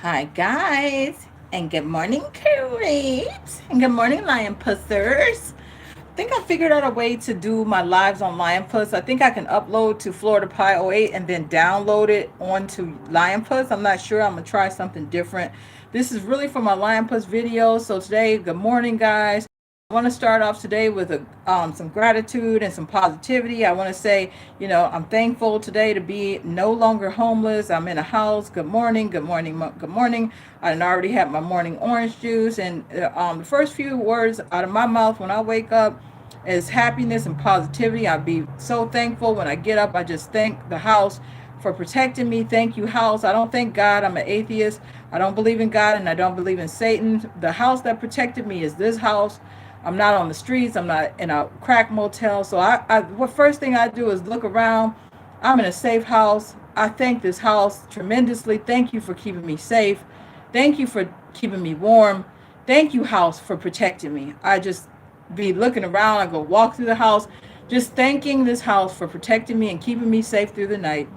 Hi guys, and good morning creeps, and good morning lion pussers. I think I figured out a way to do my lives on LionPuss. I think I can upload to Florida Pi oh 08 and then download it onto LionPuss. I'm not sure. I'm gonna try something different. This is really for my LionPuss video. So today, good morning guys. I want to start off today with some gratitude and some positivity. I want to say, I'm thankful today to be no longer homeless. I'm in a house. Good morning, good morning, good morning. I already had my morning orange juice, and the first few words out of my mouth when I wake up is happiness and positivity. I'll be so thankful when I get up. I just thank the house for protecting me. Thank you, house. I don't thank God. I'm an atheist. I don't believe in God and I don't believe in Satan. The house that protected me is this house. I'm not on the streets. I'm not in a crack motel. So what first thing I do is look around. I'm in a safe house. I thank this house tremendously. Thank you for keeping me safe. Thank you for keeping me warm. Thank you, house, for protecting me. I just be looking around. I go walk through the house, just thanking this house for protecting me and keeping me safe through the night,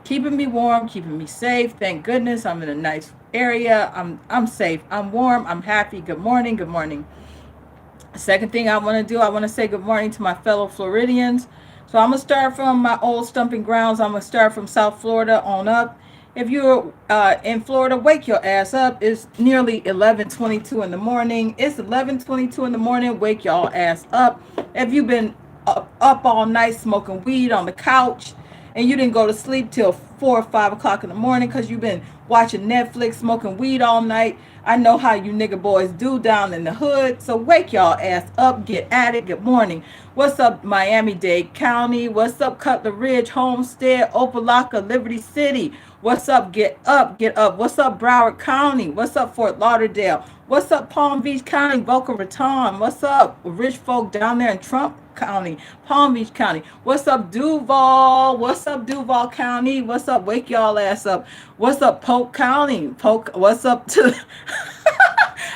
keeping me warm, keeping me safe. Thank goodness I'm in a nice area. I'm safe. I'm warm. I'm happy. Good morning. Good morning. Second thing I want to do, I want to say good morning to my fellow Floridians. So I'm going to start from my old stumping grounds. I'm going to start from South Florida on up. If you're in Florida, wake your ass up. It's nearly 11:22 in the morning. It's 11:22 in the morning. Wake y'all ass up. If you've been up all night smoking weed on the couch and you didn't go to sleep till 4 or 5 o'clock in the morning because you've been watching Netflix, smoking weed all night, I know how you nigga boys do down in the hood. So wake y'all ass up. Get at it. Good morning. What's up, Miami-Dade County? What's up, Cutler Ridge, Homestead, Opelika, Liberty City? What's up? Get up. Get up. What's up, Broward County? What's up, Fort Lauderdale? What's up, Palm Beach County, Boca Raton? What's up, rich folk down there in Trump County, Palm Beach County? What's up, Duval? What's up, Duval County? What's up? Wake y'all ass up. What's up, Polk County? Polk. What's up to?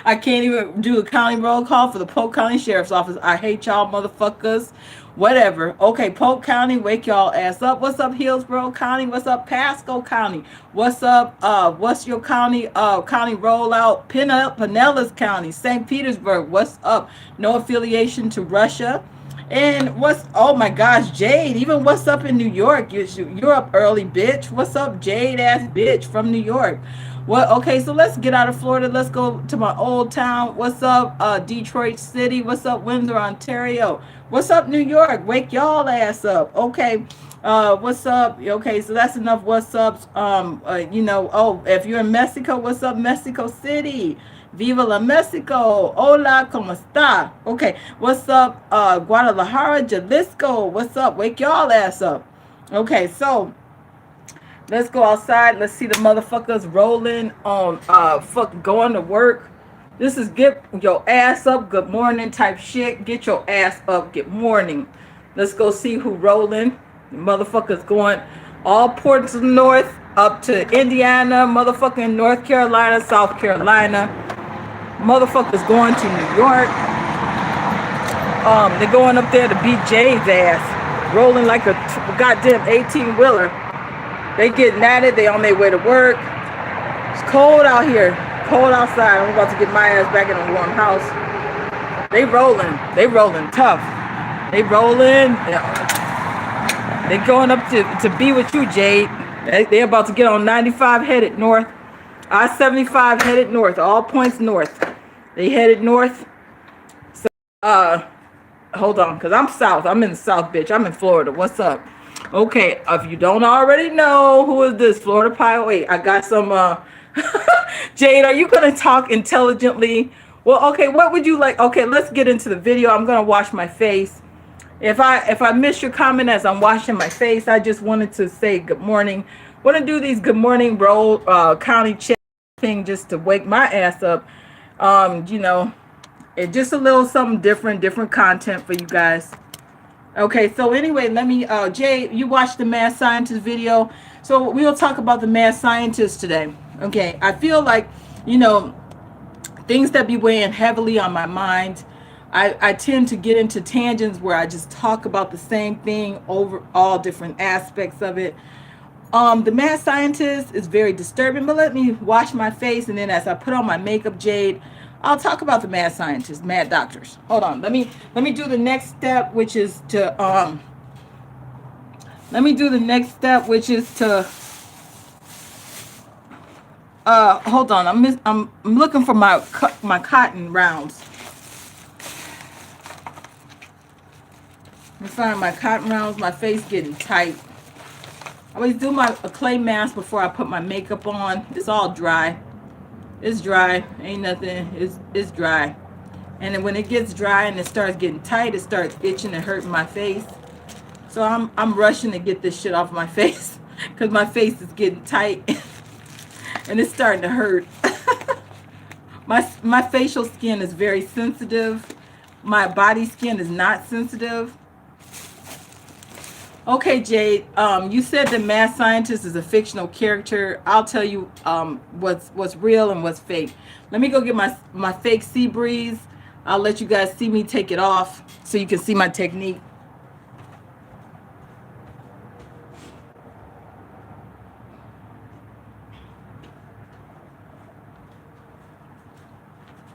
I can't even do a county roll call for the Polk County Sheriff's Office. I hate y'all motherfuckers. Whatever. Okay, Polk County, wake y'all ass up. What's up, Hillsborough County? What's up, Pasco County? What's up, what's your county rollout? Pinellas County, St. Petersburg. What's up? No affiliation to Russia. And oh my gosh, Jade, even what's up in New York? You're up early, bitch. What's up, Jade ass bitch from New York? What? Okay, so let's get out of Florida. Let's go to my old town. What's up, Detroit City? What's up, Windsor, Ontario? What's up, New York? Wake y'all ass up. Okay. What's up? Okay, so that's enough what's ups. Oh, if you're in Mexico, what's up, Mexico City? Viva la Mexico. Hola, ¿cómo está? Okay, what's up, Guadalajara, Jalisco? What's up? Wake y'all ass up. Okay, so let's go outside. Let's see the motherfuckers rolling on fuck going to work. This is get your ass up, good morning type shit. Get your ass up, good morning. Let's go see who rolling. The motherfuckers going all ports of the north up to Indiana, motherfucking North Carolina, South Carolina. Motherfuckers going to New York. They're going up there to beat Jay's ass, rolling like a goddamn 18-wheeler. They getting at it. They on their way to work. It's cold out here. Cold outside. I'm about to get my ass back in a warm house. They rolling. They rolling tough. They rolling. They going up to be with you, Jade. They about to get on 95 headed north. I-75 headed north. All points north. They headed north. So, hold on, because I'm south. I'm in the south, bitch. I'm in Florida. What's up? Okay, if you don't already know, who is this? Florida Pi oh 08. I got some, Jade, are you going to talk intelligently? Well, okay, what would you like? Okay, let's get into the video. I'm going to wash my face. If I miss your comment as I'm washing my face, I just wanted to say good morning. Want to do these good morning roll county check thing just to wake my ass up. It just a little something different content for you guys. Okay, so anyway, let me, Jay, you watched the mad scientist video. So we'll talk about the mad scientist today. Okay, I feel like, things that be weighing heavily on my mind, I tend to get into tangents where I just talk about the same thing over all different aspects of it. The mad scientist is very disturbing, but let me wash my face, and then as I put on my makeup, Jade, I'll talk about the mad scientists, mad doctors. Hold on, let me do the next step, which is to let me do the next step, which is to hold on, I'm looking for my cotton rounds. Let me find my cotton rounds. My face getting tight. I always do a clay mask before I put my makeup on. It's all dry. It's dry. Ain't nothing. It's dry. And then when it gets dry and it starts getting tight, it starts itching and hurting my face. So I'm rushing to get this shit off my face because my face is getting tight and it's starting to hurt. My facial skin is very sensitive. My body skin is not sensitive. Okay, Jade, you said the mad scientist is a fictional character. I'll tell you what's real and what's fake. Let me go get my fake sea breeze. I'll let you guys see me take it off so you can see my technique.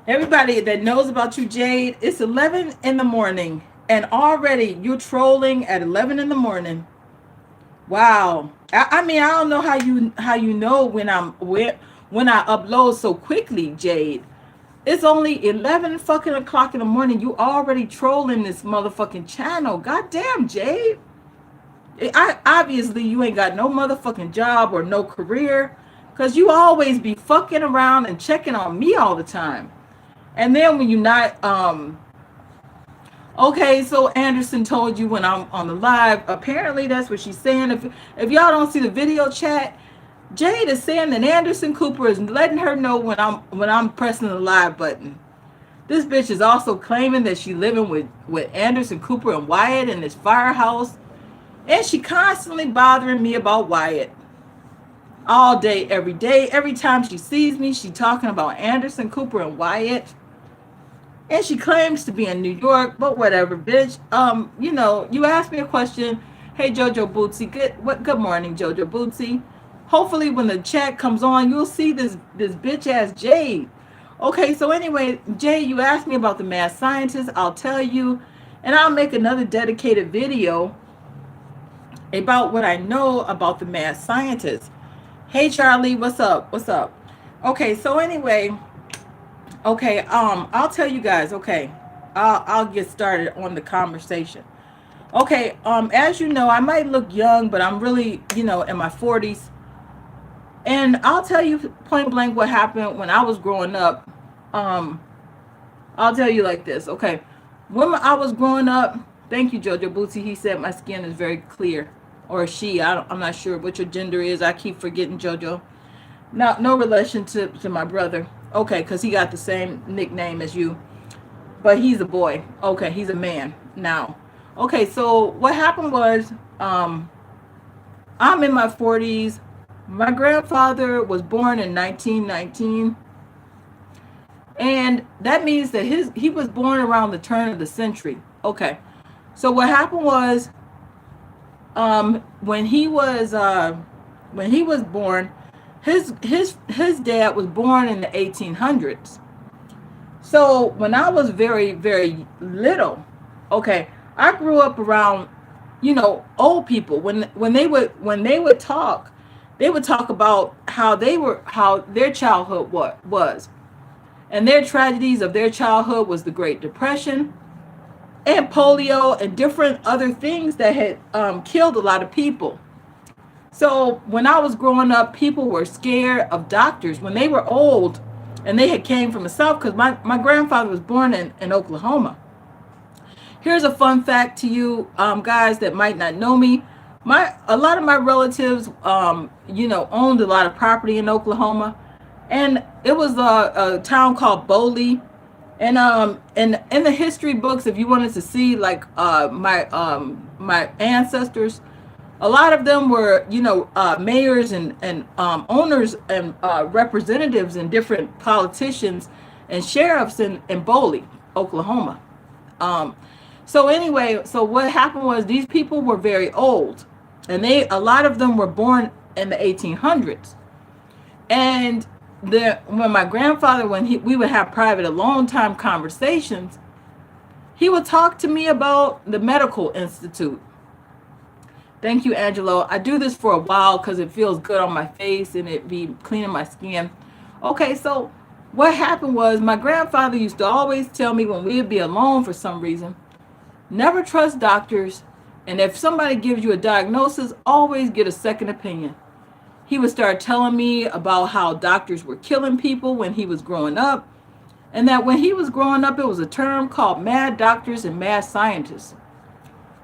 Everybody that knows about you, Jade, it's 11 in the morning. And already you're trolling at 11 in the morning. Wow. I mean, I don't know how you know when I upload so quickly, Jade. It's only 11 fucking o'clock in the morning. You already trolling this motherfucking channel. Goddamn, Jade. Obviously you ain't got no motherfucking job or no career, because you always be fucking around and checking on me all the time. And then when you're not okay, so Anderson told you when I'm on the live. Apparently, that's what she's saying. If y'all don't see the video chat, Jade is saying that Anderson Cooper is letting her know when I'm pressing the live button. This bitch is also claiming that she living with Anderson Cooper and Wyatt in this firehouse, and she constantly bothering me about Wyatt. All day, every day, every time she sees me, she talking about Anderson Cooper and Wyatt. And she claims to be in New York, but whatever, bitch. You asked me a question. Hey, Jojo Bootsy. Good morning, Jojo Bootsy. Hopefully, when the chat comes on, you'll see this bitch ass Jade. Okay, so anyway, Jade, you asked me about the mad scientist. I'll tell you, and I'll make another dedicated video about what I know about the mad scientist. Hey, Charlie, what's up? What's up? Okay, so anyway. Okay, I'll tell you guys, okay. I'll get started on the conversation. Okay, as you know, I might look young, but I'm really, in my 40s. And I'll tell you point blank what happened when I was growing up. I'll tell you like this, okay. When I was growing up, thank you, Jojo Bootsy. He said my skin is very clear. Or she, I'm not sure what your gender is. I keep forgetting, Jojo. No relation to my brother. Okay, because he got the same nickname as you. But he's a boy. Okay, he's a man now. Okay, so what happened was, I'm in my 40s. My grandfather was born in 1919. And that means that he was born around the turn of the century. Okay, so what happened was, when he was born, his dad was born in the 1800s. So when I was very, very little, okay, I grew up around, old people. When they would talk, they would talk about how their childhood was. And their tragedies of their childhood was the Great Depression and polio and different other things that had killed a lot of people. So when I was growing up, people were scared of doctors when they were old and they had came from the South, because my grandfather was born in Oklahoma. Here's a fun fact to you guys that might not know me. A lot of my relatives, owned a lot of property in Oklahoma. And it was a town called Blvd. And in the history books, if you wanted to see like my ancestors, a lot of them were, mayors and owners and representatives and different politicians and sheriffs in Blvd, Oklahoma. So anyway, so what happened was these people were very old, and a lot of them were born in the 1800s. And when my grandfather, we would have private alone time conversations, he would talk to me about the medical institute. Thank you, Angelo. I do this for a while because it feels good on my face and it be cleaning my skin. Okay, so what happened was my grandfather used to always tell me when we'd be alone for some reason, never trust doctors, and if somebody gives you a diagnosis, always get a second opinion. He would start telling me about how doctors were killing people when he was growing up, and that when he was growing up, it was a term called mad doctors and mad scientists.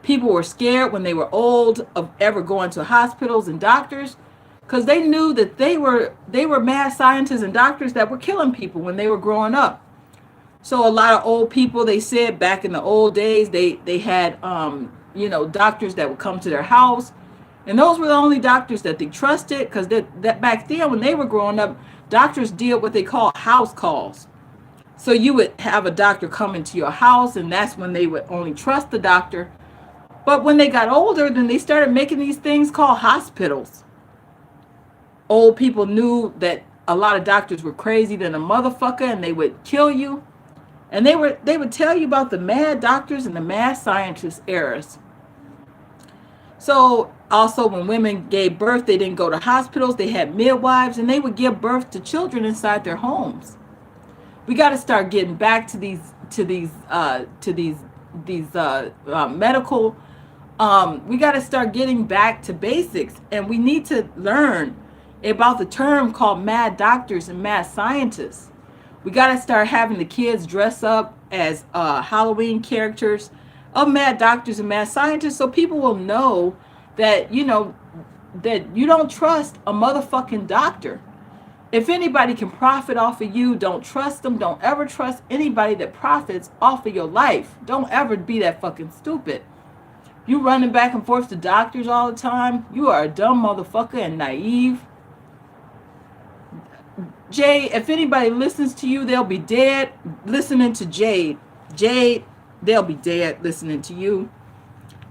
People were scared when they were old of ever going to hospitals and doctors because they knew that they were mad scientists and doctors that were killing people when they were growing up. So a lot of old people, they said back in the old days, they had doctors that would come to their house, and those were the only doctors that they trusted because that back then when they were growing up, doctors did what they call house calls. So you would have a doctor come into your house, and that's when they would only trust the doctor. But when they got older, then they started making these things called hospitals. Old people knew that a lot of doctors were crazy than a motherfucker, and they would kill you. And they would tell you about the mad doctors and the mad scientist eras. So also when women gave birth, they didn't go to hospitals. They had midwives, and they would give birth to children inside their homes. We got to start getting back to these medical. We got to start getting back to basics, and we need to learn about the term called mad doctors and mad scientists. We got to start having the kids dress up as Halloween characters of mad doctors and mad scientists, so people will know that that you don't trust a motherfucking doctor. If anybody can profit off of you, don't trust them. Don't ever trust anybody that profits off of your life. Don't ever be that fucking stupid. You running back and forth to doctors all the time, you are a dumb motherfucker and naive. Jade, if anybody listens to you, they'll be dead listening to Jade. Jade, they'll be dead listening to you.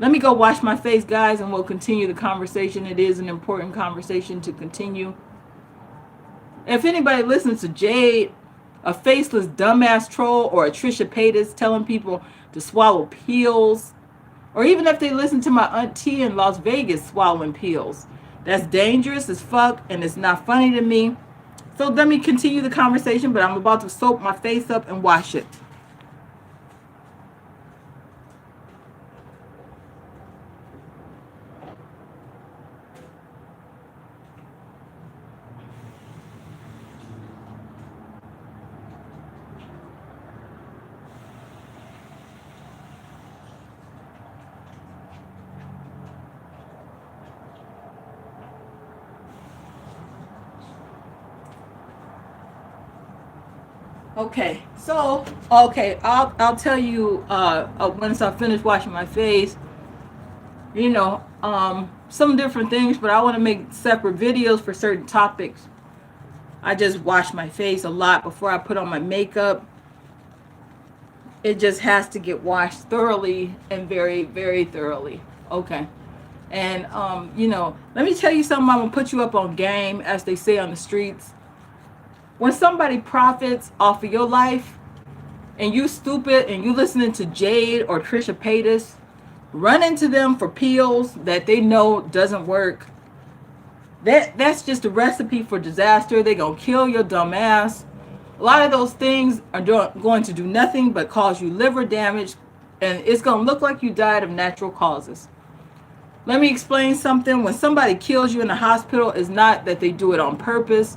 Let me go wash my face, guys, and we'll continue the conversation. It is an important conversation to continue. If anybody listens to Jade, a faceless dumbass troll, or a Trisha Paytas telling people to swallow pills, or even if they listen to my auntie in Las Vegas swallowing pills, that's dangerous as fuck, and it's not funny to me. So let me continue the conversation, but I'm about to soap my face up and wash it. Okay, so I'll tell you once I finish washing my face, some different things, but I want to make separate videos for certain topics. I just wash my face a lot before I put on my makeup. It just has to get washed thoroughly and very, very thoroughly. Okay. And let me tell you something. I'm gonna put you up on game, as they say on the streets. When somebody profits off of your life and you stupid and you listening to Jade or Trisha Paytas, run into them for pills that they know doesn't work. That's just a recipe for disaster. They're going to kill your dumb ass. A lot of those things are going to do nothing but cause you liver damage, and it's going to look like you died of natural causes. Let me explain something. When somebody kills you in the hospital, it's not that they do it on purpose.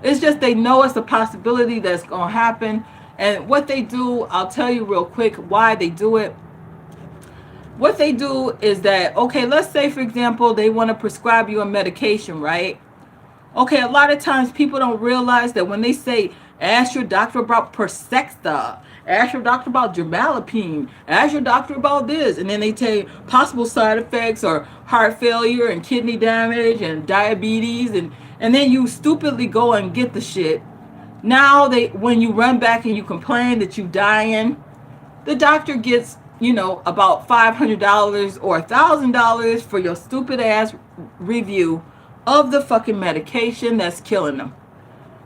It's just they know it's a possibility that's going to happen. And what they do, I'll tell you real quick why they do it. What they do is that, okay, let's say, for example, they want to prescribe you a medication, right? Okay, a lot of times people don't realize that when they say, ask your doctor about Persexa, ask your doctor about Dermalapine, ask your doctor about this, and then they tell you possible side effects or heart failure and kidney damage and diabetes, and then you stupidly go and get the shit. Now when you run back and you complain that you're dying, the doctor gets, about $500 or $1,000 for your stupid ass review of the fucking medication that's killing them.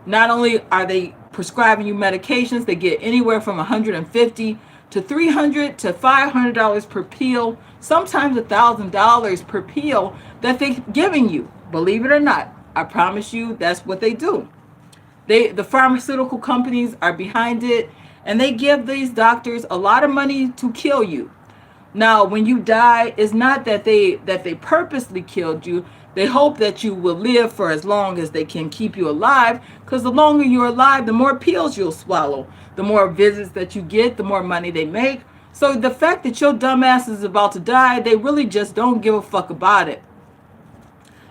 Not only are they prescribing you medications, they get anywhere from 150 to 300 to $500 per pill, sometimes $1,000 per pill that they're giving you. Believe it or not, I promise you, that's what they do. The pharmaceutical companies are behind it, and they give these doctors a lot of money to kill you. Now, when you die, it's not that they purposely killed you. They hope that you will live for as long as they can keep you alive, because the longer you're alive, the more pills you'll swallow, the more visits that you get, the more money they make. So the fact that your dumbass is about to die, they really just don't give a fuck about it.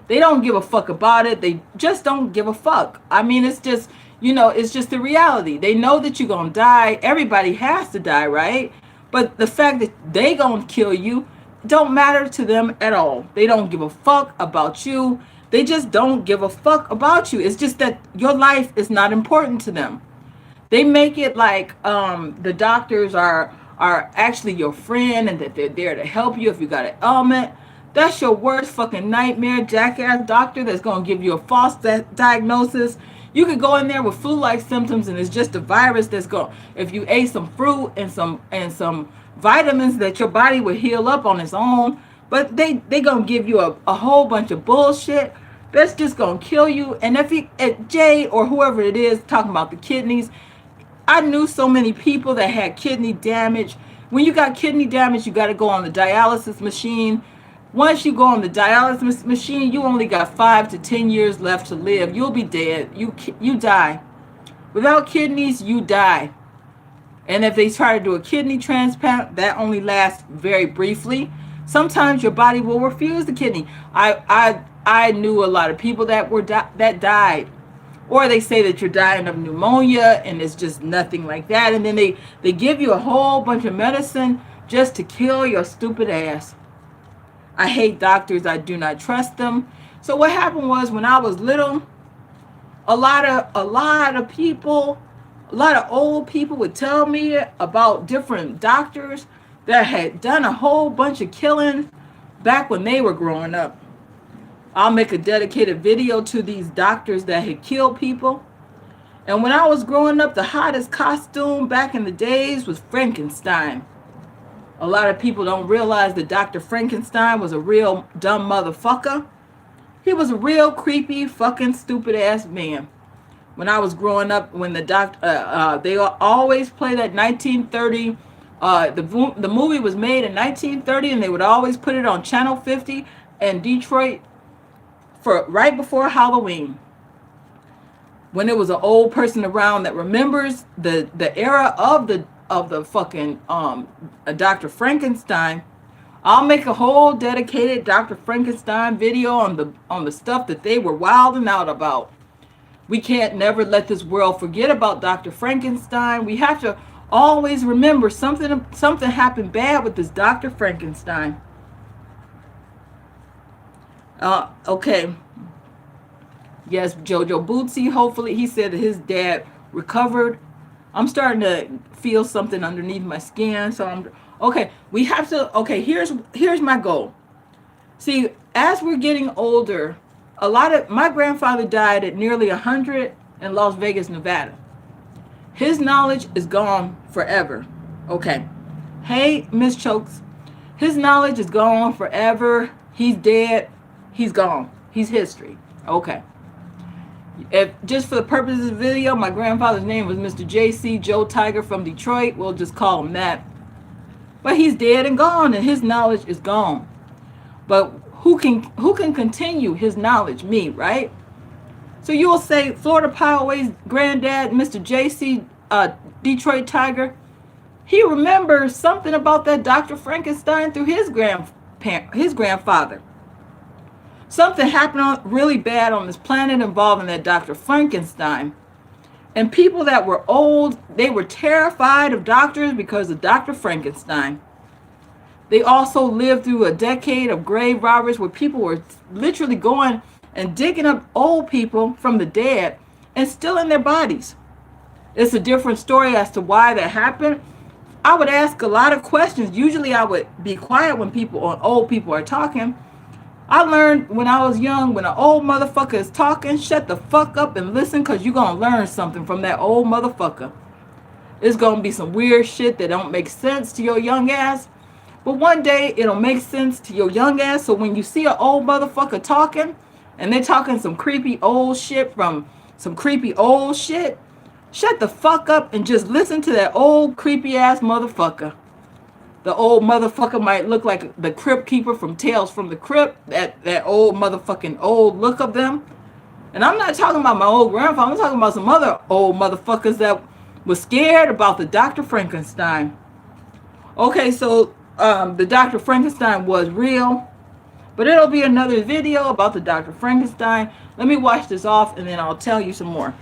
They don't give a fuck about it. They just don't give a fuck. I mean, it's just, it's just the reality. They know that you're going to die. Everybody has to die, right? But the fact that they going to kill you don't matter to them at all. They don't give a fuck about you. They just don't give a fuck about you. It's just that your life is not important to them. They make it like the doctors are actually your friend and that they're there to help you if you got an ailment. That's your worst fucking nightmare, jackass doctor that's going to give you a false diagnosis. You could go in there with flu-like symptoms and it's just a virus that's going, if you ate some fruit and some vitamins that your body would heal up on its own. But they going to give you a whole bunch of bullshit that's just going to kill you. And if Jay or whoever it is talking about the kidneys, I knew so many people that had kidney damage. When you got kidney damage, you got to go on the dialysis machine. Once you go on the dialysis machine, you only got 5 to 10 years left to live. You'll be dead. You die. Without kidneys, you die. And if they try to do a kidney transplant, that only lasts very briefly. Sometimes your body will refuse the kidney. I knew a lot of people that died. Or they say that you're dying of pneumonia and it's just nothing like that. And then they give you a whole bunch of medicine just to kill your stupid ass. I hate doctors. I do not trust them. So what happened was when I was little, a lot of people, a lot of old people would tell me about different doctors that had done a whole bunch of killing back when they were growing up. I'll make a dedicated video to these doctors that had killed people. And when I was growing up, the hottest costume back in the days was Frankenstein. A lot of people don't realize that Dr. Frankenstein was a real dumb motherfucker. He was a real creepy, fucking stupid ass man. When I was growing up, when the they always play that 1930. The movie was made in 1930, and they would always put it on Channel 50 in Detroit for right before Halloween. When there was an old person around that remembers the era of the fucking Dr. Frankenstein, I'll make a whole dedicated Dr. Frankenstein video on the stuff that they were wilding out about. We can't never let this world forget about Dr. Frankenstein. We have to always remember something happened bad with this Dr. Frankenstein. Okay. Yes, Jojo Bootsy, hopefully, he said that his dad recovered. I'm starting to feel something underneath my skin. So we have to, here's my goal. See, as we're getting older, my grandfather died at nearly 100 in Las Vegas, Nevada. His knowledge is gone forever. Okay. Hey, Miss Chokes. His knowledge is gone forever. He's dead. He's gone. He's history. Okay. If just for the purpose of the video, my grandfather's name was Mr. J.C. Joe Tiger from Detroit. We'll just call him that. But he's dead and gone, and his knowledge is gone. But who can continue his knowledge? Me, right? So you will say Florida Poway's granddad, Mr. J.C. Detroit Tiger, he remembers something about that Dr. Frankenstein through his grandfather. Something happened really bad on this planet involving that Dr. Frankenstein. And people that were old, they were terrified of doctors because of Dr. Frankenstein. They also lived through a decade of grave robbers where people were literally going and digging up old people from the dead and stealing their bodies. It's a different story as to why that happened. I would ask a lot of questions. Usually I would be quiet when old people are talking. I learned when I was young, when an old motherfucker is talking, shut the fuck up and listen, because you're going to learn something from that old motherfucker. It's going to be some weird shit that don't make sense to your young ass. But one day it'll make sense to your young ass. So when you see an old motherfucker talking, and they're talking some creepy old shit from some creepy old shit, shut the fuck up and just listen to that old creepy ass motherfucker. The old motherfucker might look like the crypt keeper from Tales from the Crypt. That old motherfucking old look of them. And I'm not talking about my old grandfather. I'm talking about some other old motherfuckers that was scared about the Dr. Frankenstein. Okay, so the Dr. Frankenstein was real. But it'll be another video about the Dr. Frankenstein. Let me wash this off and then I'll tell you some more.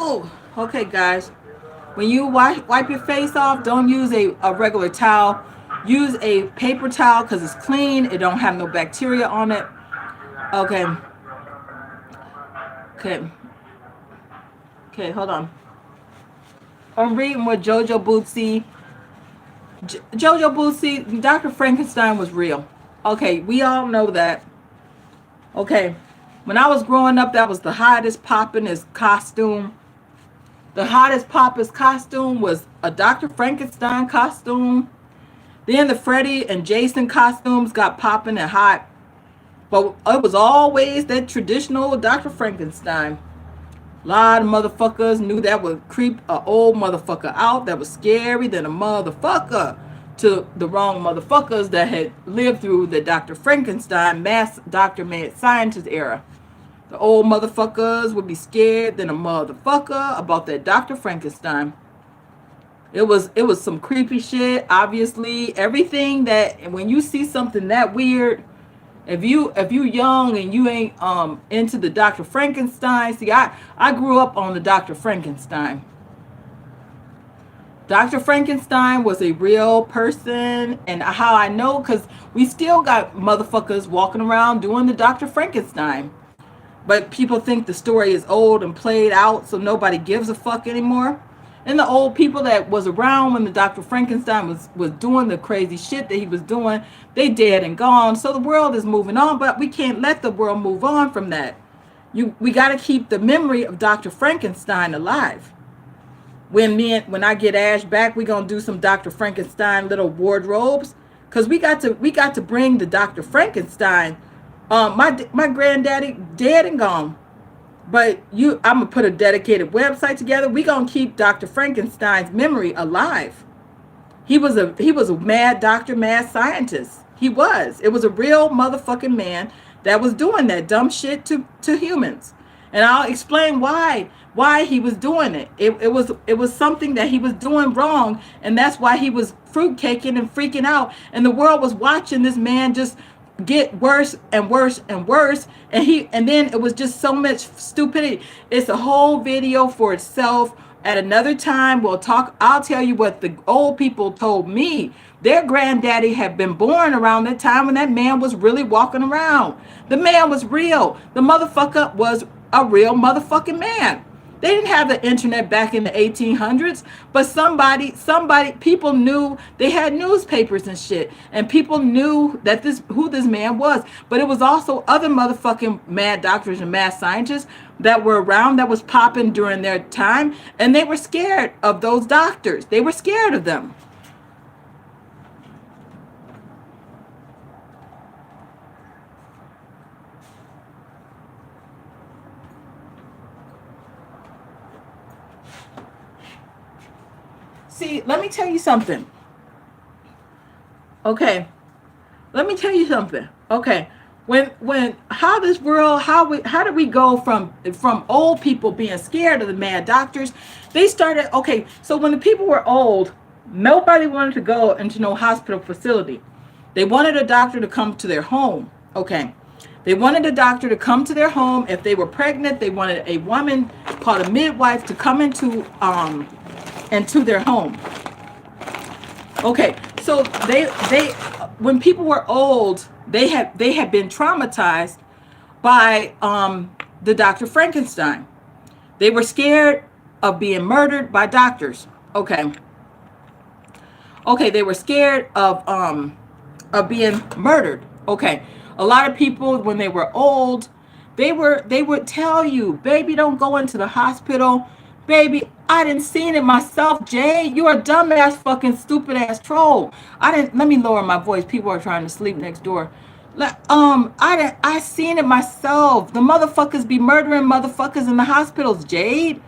Oh, okay, guys. When you wipe your face off, don't use a regular towel. Use a paper towel because it's clean. It don't have no bacteria on it. Okay. Okay. Okay, hold on. I'm reading with Jojo Bootsy. Jojo Bootsy, Dr. Frankenstein was real. Okay, we all know that. Okay. When I was growing up, that was the hottest poppin'est costume. The hottest poppest costume was a Dr. Frankenstein costume. Then the Freddy and Jason costumes got popping and hot. But it was always that traditional Dr. Frankenstein. A lot of motherfuckers knew that would creep a old motherfucker out. That was scary than a motherfucker to the wrong motherfuckers that had lived through the Dr. Frankenstein mass doctor mad scientist era. The old motherfuckers would be scared than a motherfucker about that Dr. Frankenstein. It was some creepy shit. Obviously, everything that when you see something that weird, if you young and you ain't into the Dr. Frankenstein, see, I grew up on the Dr. Frankenstein. Dr. Frankenstein was a real person, and how I know, because we still got motherfuckers walking around doing the Dr. Frankenstein. But people think the story is old and played out, so nobody gives a fuck anymore. And the old people that was around when the Dr. Frankenstein was doing the crazy shit that he was doing, they dead and gone. So the world is moving on, but we can't let the world move on from that. We got to keep the memory of Dr. Frankenstein alive. When I get Ash back, we gonna do some Dr. Frankenstein little wardrobes, cause we got to bring the Dr. Frankenstein. My granddaddy dead and gone, but I'm gonna put a dedicated website together. We gonna keep Dr. Frankenstein's memory alive. He was a mad doctor, mad scientist. It was a real motherfucking man that was doing that dumb shit to humans. And I'll explain why he was doing it. It was something that he was doing wrong, and that's why he was fruitcaking and freaking out. And the world was watching this man just get worse and worse and worse. And then it was just so much stupidity. It's a whole video for itself. At another time, I'll tell you what the old people told me. Their granddaddy had been born around that time when that man was really walking around. The man was real. The motherfucker was a real motherfucking man. They didn't have the internet back in the 1800s, but people knew. They had newspapers and shit, and people knew that who this man was. But it was also other motherfucking mad doctors and mad scientists that were around that was popping during their time, and they were scared of those doctors. They were scared of them. See, let me tell you something. Okay. Let me tell you something. Okay. How did we go from old people being scared of the mad doctors? They started, okay, so when the people were old, nobody wanted to go into no hospital facility. They wanted a doctor to come to their home. Okay. They wanted a doctor to come to their home. If they were pregnant, they wanted a woman called a midwife to come into their home. Okay, so they when people were old, they had been traumatized by the Dr. Frankenstein. They were scared of being murdered by doctors. Okay, they were scared of being murdered. Okay, a lot of people when they were old, they would tell you, baby, don't go into the hospital. Baby, I didn't seen it myself, Jay. You're a dumbass, fucking stupid ass troll. Let me lower my voice. People are trying to sleep next door. I seen it myself. The motherfuckers be murdering motherfuckers in the hospitals, Jade.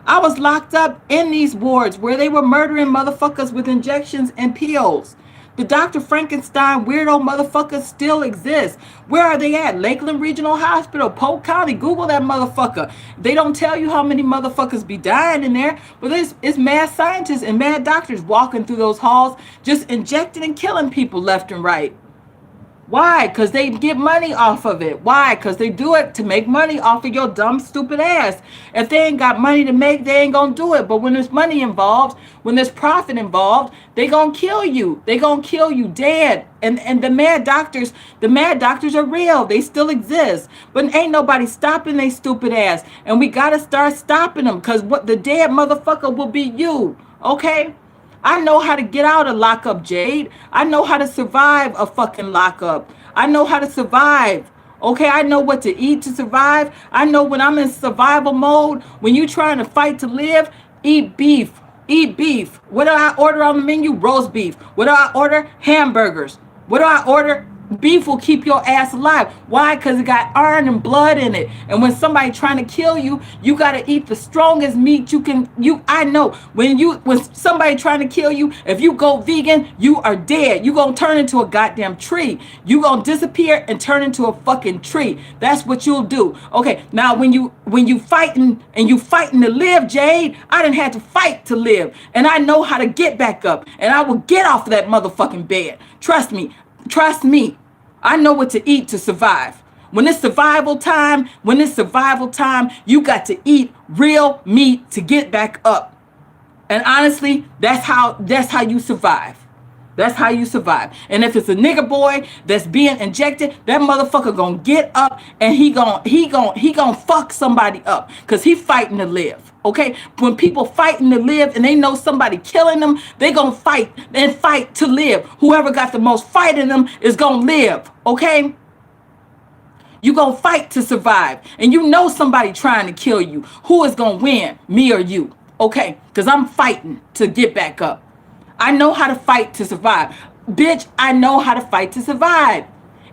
I was locked up in these wards where they were murdering motherfuckers with injections and pills. The Dr. Frankenstein weirdo motherfuckers still exist. Where are they at? Lakeland Regional Hospital, Polk County. Google that motherfucker. They don't tell you how many motherfuckers be dying in there, but it's mad scientists and mad doctors walking through those halls just injecting and killing people left and right. Why? Because they get money off of it. Why? Because they do it to make money off of your dumb, stupid ass. If they ain't got money to make, they ain't going to do it. But when there's money involved, when there's profit involved, they going to kill you. They going to kill you dead. And the mad doctors are real. They still exist. But ain't nobody stopping they stupid ass. And we got to start stopping them because what the dead motherfucker will be you. Okay? I know how to get out of lockup, Jade. I know how to survive a fucking lockup. I know how to survive. Okay, I know what to eat to survive. I know when I'm in survival mode, when you're trying to fight to live, eat beef. Eat beef. What do I order on the menu? Roast beef. What do I order? Hamburgers. What do I order? Beef will keep your ass alive. Why? Because it got iron and blood in it. And when somebody trying to kill you, you got to eat the strongest meat you can. I know when somebody trying to kill you, if you go vegan, you are dead. You gonna turn into a goddamn tree. You gonna disappear and turn into a fucking tree. That's what you'll do. Okay. Now when you fighting and you fighting to live, Jade, I didn't have to fight to live, and I know how to get back up, and I will get off of that motherfucking bed. Trust me. Trust me. I know what to eat to survive. When it's survival time, you got to eat real meat to get back up. And honestly, that's how you survive. That's how you survive. And if it's a nigga boy that's being injected, that motherfucker gonna get up and he gonna fuck somebody up because he fighting to live. Okay, when people fighting to live and they know somebody killing them, they gonna fight and fight to live. Whoever got the most fight in them is gonna live. Okay, you gonna fight to survive, and you know somebody trying to kill you. Who is gonna win, me or you? Okay, because I'm fighting to get back up. I know how to fight to survive, bitch. I know how to fight to survive.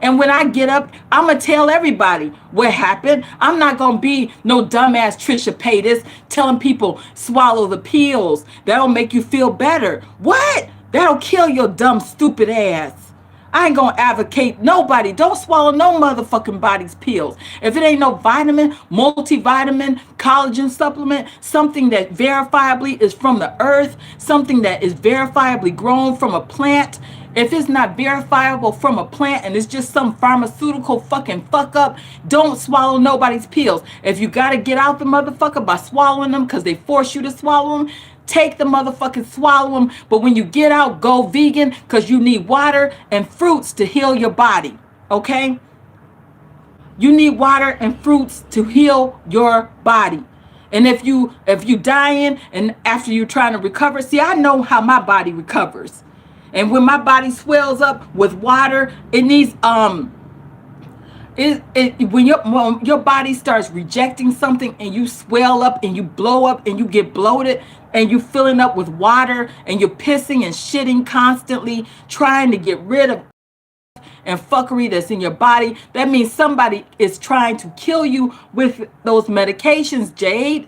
And when I get up, I'm going to tell everybody what happened. I'm not going to be no dumbass Trisha Paytas telling people swallow the pills. That'll make you feel better. What? That'll kill your dumb, stupid ass. I ain't gonna advocate nobody. Don't swallow no motherfucking body's pills. If it ain't no vitamin, multivitamin, collagen supplement, something that verifiably is from the earth, something that is verifiably grown from a plant. If it's not verifiable from a plant and it's just some pharmaceutical fucking fuck up, don't swallow nobody's pills. If you gotta get out the motherfucker by swallowing them because they force you to swallow them, take the motherfucking swallow them. But when you get out, go vegan because you need water and fruits to heal your body. Okay? You need water and fruits to heal your body. And if you dying and after you're trying to recover, see, I know how my body recovers. And when my body swells up with water, it needs when your body starts rejecting something and you swell up and you blow up and you get bloated and you filling up with water and you're pissing and shitting constantly trying to get rid of and fuckery that's in your body, that means somebody is trying to kill you with those medications, Jade.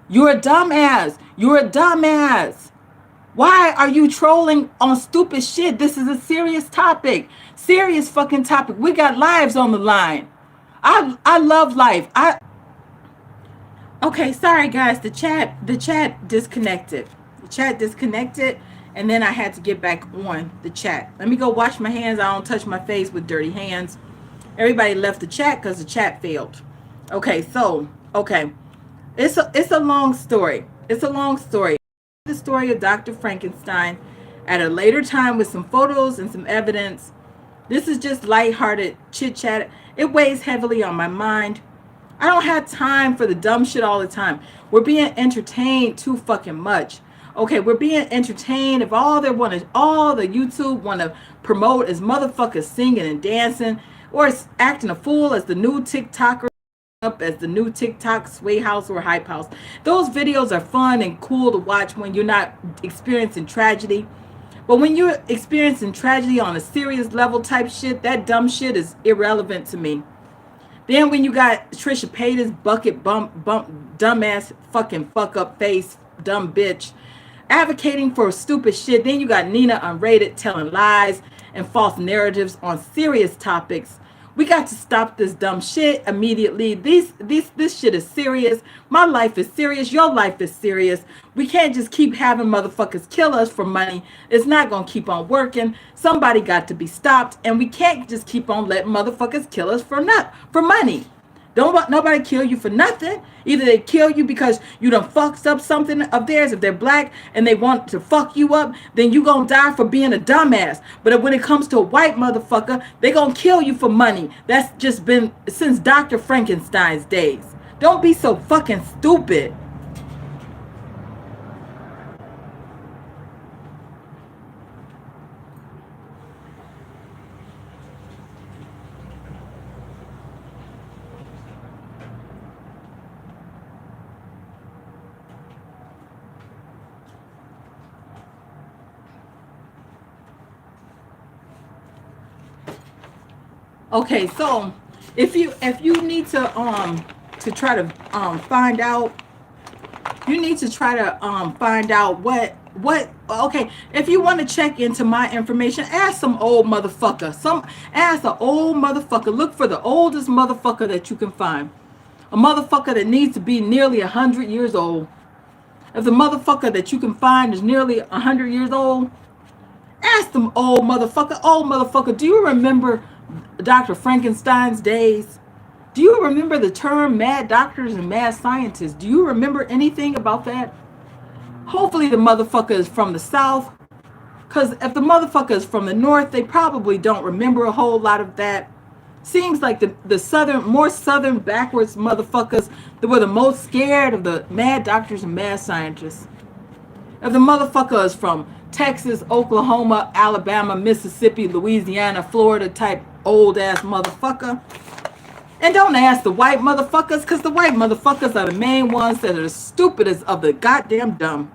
You're a dumbass. You're a dumbass. Why are you trolling on stupid shit? This is a serious topic. Serious fucking topic. We got lives on the line. I love life. Okay, sorry guys. The chat disconnected. The chat disconnected and then I had to get back on the chat. Let me go wash my hands. I don't touch my face with dirty hands. Everybody left the chat because the chat failed. Okay, so it's a long story. It's a long story. The story of Dr. Frankenstein at a later time with some photos and some evidence. This is just lighthearted chit chat. It weighs heavily on my mind. I don't have time for the dumb shit all the time. We're being entertained too fucking much. Okay, we're being entertained. If all the YouTube want to promote is motherfuckers singing and dancing or acting a fool as the new TikToker up as the new TikTok sway house or hype house. Those videos are fun and cool to watch when you're not experiencing tragedy. But when you're experiencing tragedy on a serious level type shit, that dumb shit is irrelevant to me. Then when you got Trisha Paytas, bucket bump, dumbass, fucking fuck up face, dumb bitch, advocating for stupid shit. Then you got Nina Unrated telling lies and false narratives on serious topics. We got to stop this dumb shit immediately. This shit is serious. My life is serious. Your life is serious. We can't just keep having motherfuckers kill us for money. It's not going to keep on working. Somebody got to be stopped. And we can't just keep on letting motherfuckers kill us for money. Don't let nobody kill you for nothing. Either they kill you because you done fucked up something of theirs. If they're black and they want to fuck you up, then you gonna die for being a dumbass. But when it comes to a white motherfucker, they gonna kill you for money. That's just been since Dr. Frankenstein's days. Don't be so fucking stupid. Okay, so if you need to try to find out, you need to try to find out what okay, if you want to check into my information, ask some old motherfucker. Ask an old motherfucker. Look for the oldest motherfucker that you can find. A motherfucker that needs to be nearly 100 years old. If the motherfucker that you can find is nearly 100 years old, ask them old motherfucker, do you remember Dr. Frankenstein's days? Do you remember the term mad doctors and mad scientists? Do you remember anything about that? Hopefully the motherfucker is from the South. Because if the motherfucker is from the North, they probably don't remember a whole lot of that. Seems like the more southern backwards motherfuckers that were the most scared of the mad doctors and mad scientists. If the motherfucker is from Texas, Oklahoma, Alabama, Mississippi, Louisiana, Florida type old ass motherfucker. And don't ask the white motherfuckers, because the white motherfuckers are the main ones that are the stupidest of the goddamn dumb.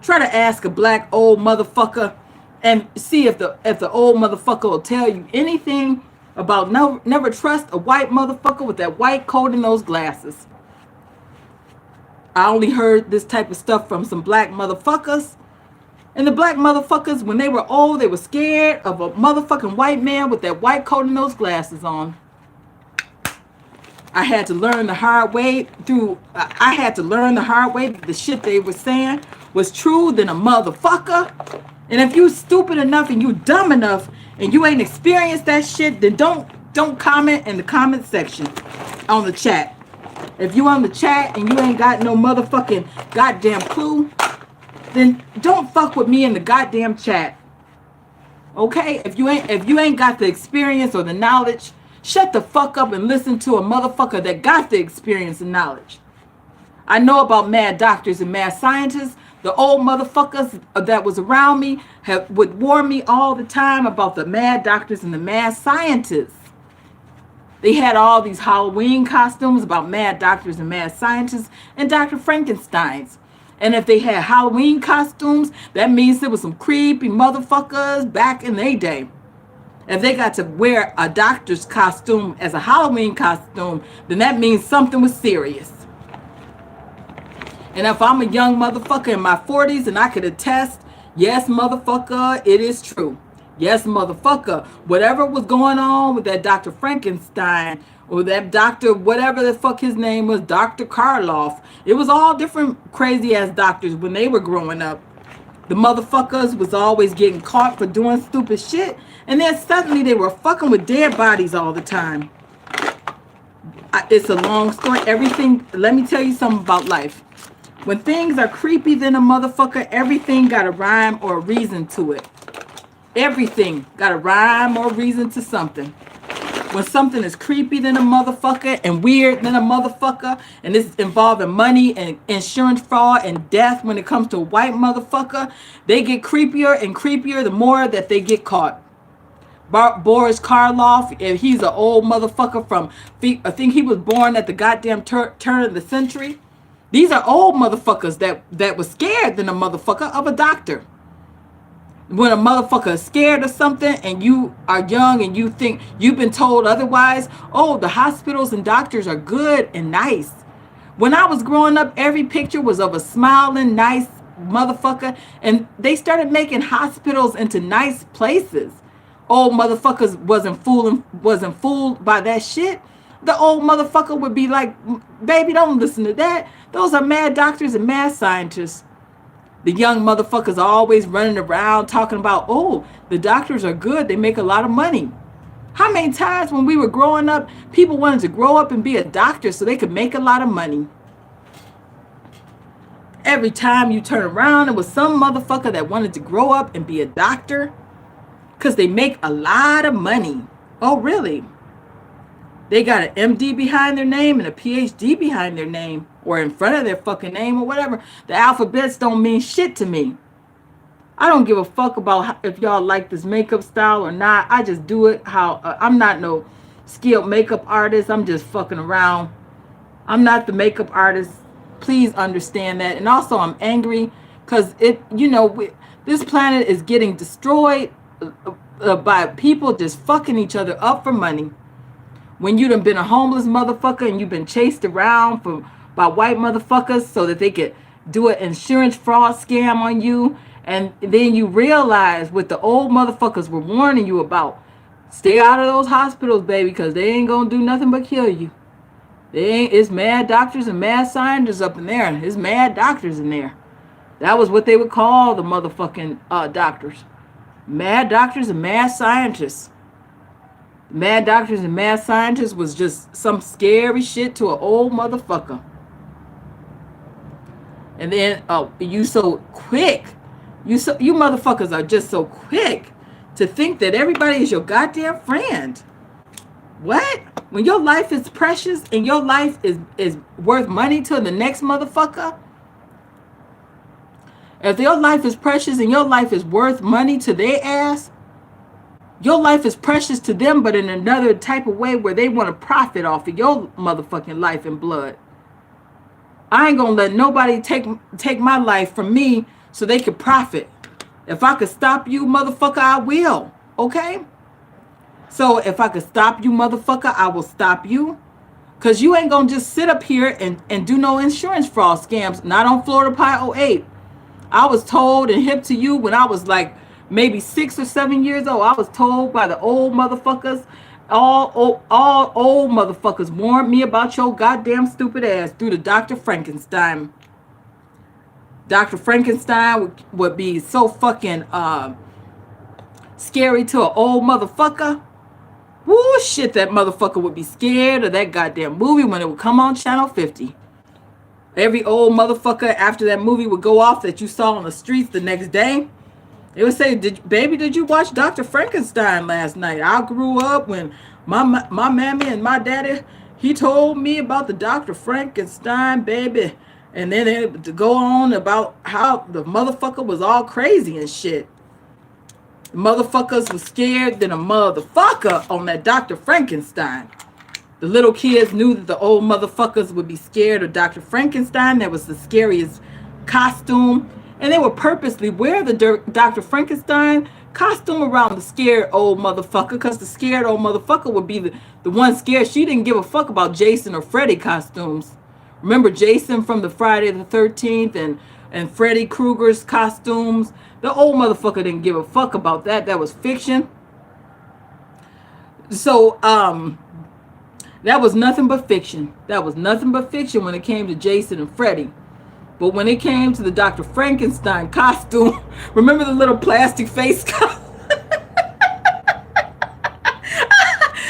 Try to ask a black old motherfucker and see if the old motherfucker will tell you anything about never trust a white motherfucker with that white coat and those glasses. I only heard this type of stuff from some black motherfuckers. And the black motherfuckers, when they were old, they were scared of a motherfucking white man with that white coat and those glasses on. I had to learn the hard way I had to learn the hard way that the shit they were saying was true than a motherfucker. And if you stupid enough and you dumb enough and you ain't experienced that shit, then don't comment in the comment section on the chat. If you on the chat and you ain't got no motherfucking goddamn clue, then don't fuck with me in the goddamn chat. Okay? If you ain't got the experience or the knowledge, shut the fuck up and listen to a motherfucker that got the experience and knowledge. I know about mad doctors and mad scientists. The old motherfuckers that was around me would warn me all the time about the mad doctors and the mad scientists. They had all these Halloween costumes about mad doctors and mad scientists and Dr. Frankensteins. And if they had Halloween costumes, that means there was some creepy motherfuckers back in their day. If they got to wear a doctor's costume as a Halloween costume, then that means something was serious. And if I'm a young motherfucker in my 40s and I could attest, yes, motherfucker, it is true. Yes, motherfucker, whatever was going on with that Dr. Frankenstein or that doctor, whatever the fuck his name was, Dr. Karloff, it was all different crazy ass doctors when they were growing up. The motherfuckers was always getting caught for doing stupid shit. And then suddenly they were fucking with dead bodies all the time. It's a long story. Everything, let me tell you something about life. When things are creepy than a motherfucker, everything got a rhyme or a reason to it. Everything got a rhyme or a reason to something. When something is creepy than a motherfucker and weird than a motherfucker, and it's involving money and insurance fraud and death when it comes to a white motherfucker, they get creepier and creepier the more that they get caught. Boris Karloff, he's an old motherfucker from, I think he was born at the goddamn turn of the century. These are old motherfuckers that was scared than a motherfucker of a doctor. When a motherfucker is scared of something and you are young and you think you've been told otherwise, oh, the hospitals and doctors are good and nice. When I was growing up, every picture was of a smiling, nice motherfucker, and they started making hospitals into nice places. Old motherfuckers wasn't fooled by that shit. The old motherfucker would be like, baby, don't listen to that. Those are mad doctors and mad scientists. The young motherfuckers are always running around talking about, oh, the doctors are good. They make a lot of money. How many times when we were growing up, people wanted to grow up and be a doctor so they could make a lot of money? Every time you turn around, there was some motherfucker that wanted to grow up and be a doctor because they make a lot of money. Oh, really? They got an MD behind their name and a PhD behind their name or in front of their fucking name or whatever. The alphabets don't mean shit to me. I don't give a fuck about if y'all like this makeup style or not. I just do it how I'm not no skilled makeup artist. I'm just fucking around. I'm not the makeup artist. Please understand that. And also I'm angry because this planet is getting destroyed by people just fucking each other up for money. When you done been a homeless motherfucker and you've been chased around by white motherfuckers so that they could do an insurance fraud scam on you, and then you realize what the old motherfuckers were warning you about. Stay out of those hospitals, baby, because they ain't gonna do nothing but kill you. It's mad doctors and mad scientists up in there. It's mad doctors in there. That was what they would call the motherfucking doctors. Mad doctors and mad scientists. Mad doctors and mad scientists was just some scary shit to an old motherfucker. And then, you so quick. You motherfuckers are just so quick to think that everybody is your goddamn friend. What? When your life is precious and your life is worth money to the next motherfucker? If your life is precious and your life is worth money to their ass, your life is precious to them, but in another type of way where they want to profit off of your motherfucking life and blood. I ain't gonna let nobody take my life from me so they can profit. If I could stop you, motherfucker, I will. Okay? So if I could stop you, motherfucker, I will stop you. Because you ain't gonna just sit up here and do no insurance fraud scams. Not on Florida Pie 08. I was told and hip to you when I was like maybe 6 or 7 years old. I was told by the old motherfuckers, all old motherfuckers warned me about your goddamn stupid ass through the Dr. Frankenstein. Dr. Frankenstein would be so fucking scary to an old motherfucker. Woo, shit, that motherfucker would be scared of that goddamn movie when it would come on Channel 50. Every old motherfucker after that movie would go off that you saw on the streets the next day, they would say, baby, did you watch Dr. Frankenstein last night? I grew up when my mammy and my daddy, he told me about the Dr. Frankenstein, baby. And then they would go on about how the motherfucker was all crazy and shit. Motherfuckers was scared than a motherfucker on that Dr. Frankenstein. The little kids knew that the old motherfuckers would be scared of Dr. Frankenstein. That was the scariest costume. And they would purposely wear the Dr. Frankenstein costume around the scared old motherfucker, because the scared old motherfucker would be the one scared. She didn't give a fuck about Jason or Freddy costumes. Remember Jason from the Friday the 13th and Freddy Krueger's costumes? The old motherfucker didn't give a fuck about that. That was fiction. So, that was nothing but fiction. That was nothing but fiction when it came to Jason and Freddy. But when it came to the Dr. Frankenstein costume, remember the little plastic face costume?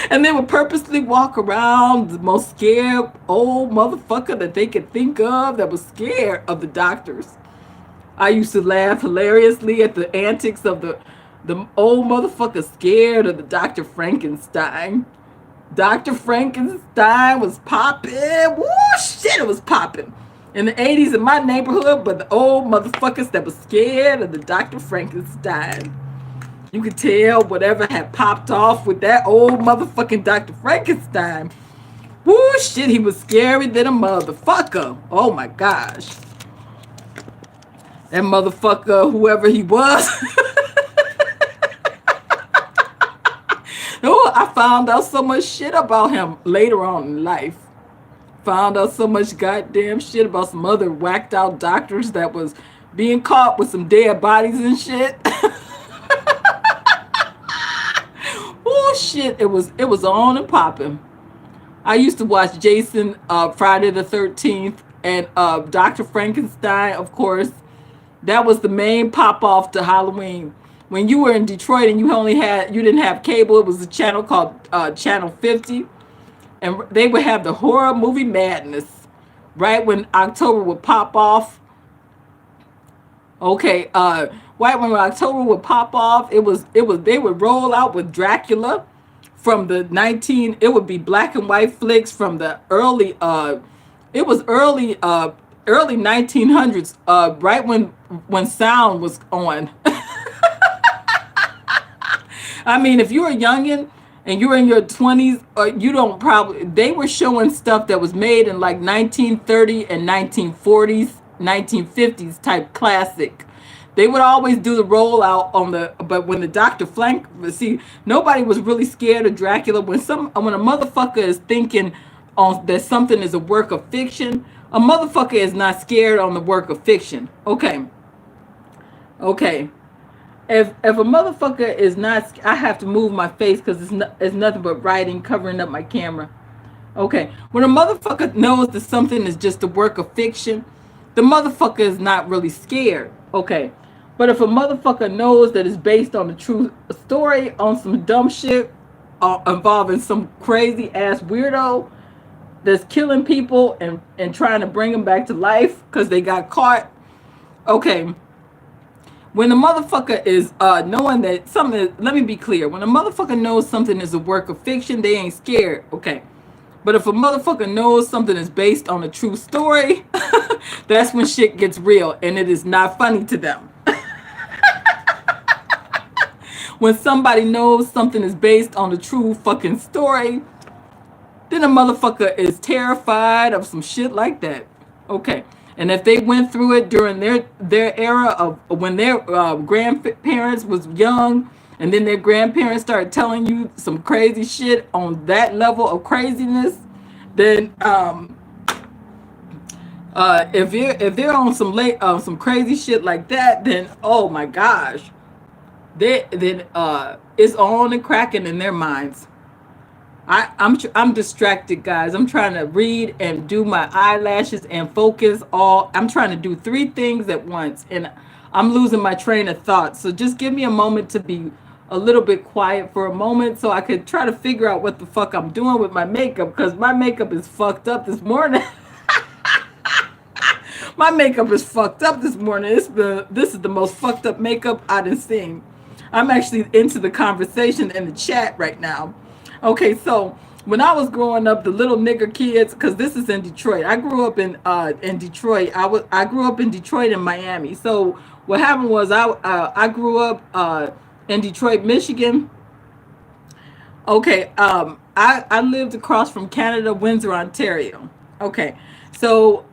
And they would purposely walk around the most scared old motherfucker that they could think of that was scared of the doctors. I used to laugh hilariously at the antics of the old motherfucker scared of the Dr. Frankenstein. Dr. Frankenstein was popping. Woo, shit, it was popping. In the 80s in my neighborhood, but the old motherfuckers that was scared of the Dr. Frankenstein. You could tell whatever had popped off with that old motherfucking Dr. Frankenstein. Woo, shit, he was scary than a motherfucker. Oh my gosh. That motherfucker, whoever he was. Oh, I found out so much shit about him later on in life. Found out so much goddamn shit about some other whacked out doctors that was being caught with some dead bodies and shit. Oh shit, it was on and popping. I used to watch Jason, Friday the 13th, and Dr. Frankenstein, of course. That was the main pop off to Halloween. When you were in Detroit and you didn't have cable, it was a channel called Channel 50. And they would have the horror movie madness right when October would pop off. Okay, right when October would pop off, it was they would roll out with Dracula from the it would be black and white flicks from the early early 1900s, right when sound was on. I mean, if you're a youngin' and you're in your 20s, they were showing stuff that was made in like 1930 and 1940s, 1950s type classic. They would always do the rollout but when the see, nobody was really scared of Dracula. When a motherfucker is thinking that something is a work of fiction, a motherfucker is not scared on the work of fiction. Okay. If a motherfucker is not, I have to move my face because it's nothing but writing covering up my camera. Okay, when a motherfucker knows that something is just a work of fiction, the motherfucker is not really scared. Okay, but if a motherfucker knows that it's based on a true story, on some dumb shit involving some crazy ass weirdo that's killing people and trying to bring them back to life because they got caught. Okay. When a motherfucker is knowing that something, let me be clear. When a motherfucker knows something is a work of fiction, they ain't scared. Okay. But if a motherfucker knows something is based on a true story, that's when shit gets real and it is not funny to them. When somebody knows something is based on a true fucking story, then a motherfucker is terrified of some shit like that. Okay. And if they went through it during their era of when their grandparents was young, and then their grandparents started telling you some crazy shit on that level of craziness, then If they're on some crazy shit like that, then oh my gosh, it's on and cracking in their minds. I'm distracted, guys. I'm trying to read and do my eyelashes and focus all. I'm trying to do three things at once, and I'm losing my train of thought. So just give me a moment to be a little bit quiet for a moment, so I could try to figure out what the fuck I'm doing with my makeup, because my makeup is fucked up this morning. My makeup is fucked up this morning. This is the most fucked up makeup I've seen. I'm actually into the conversation in the chat right now. Okay, so when I was growing up, the little nigger kids, because this is in Detroit. I grew up in Detroit. I grew up in Detroit and Miami. So what happened was I grew up in Detroit, Michigan. Okay, I lived across from Canada, Windsor, Ontario. Okay, so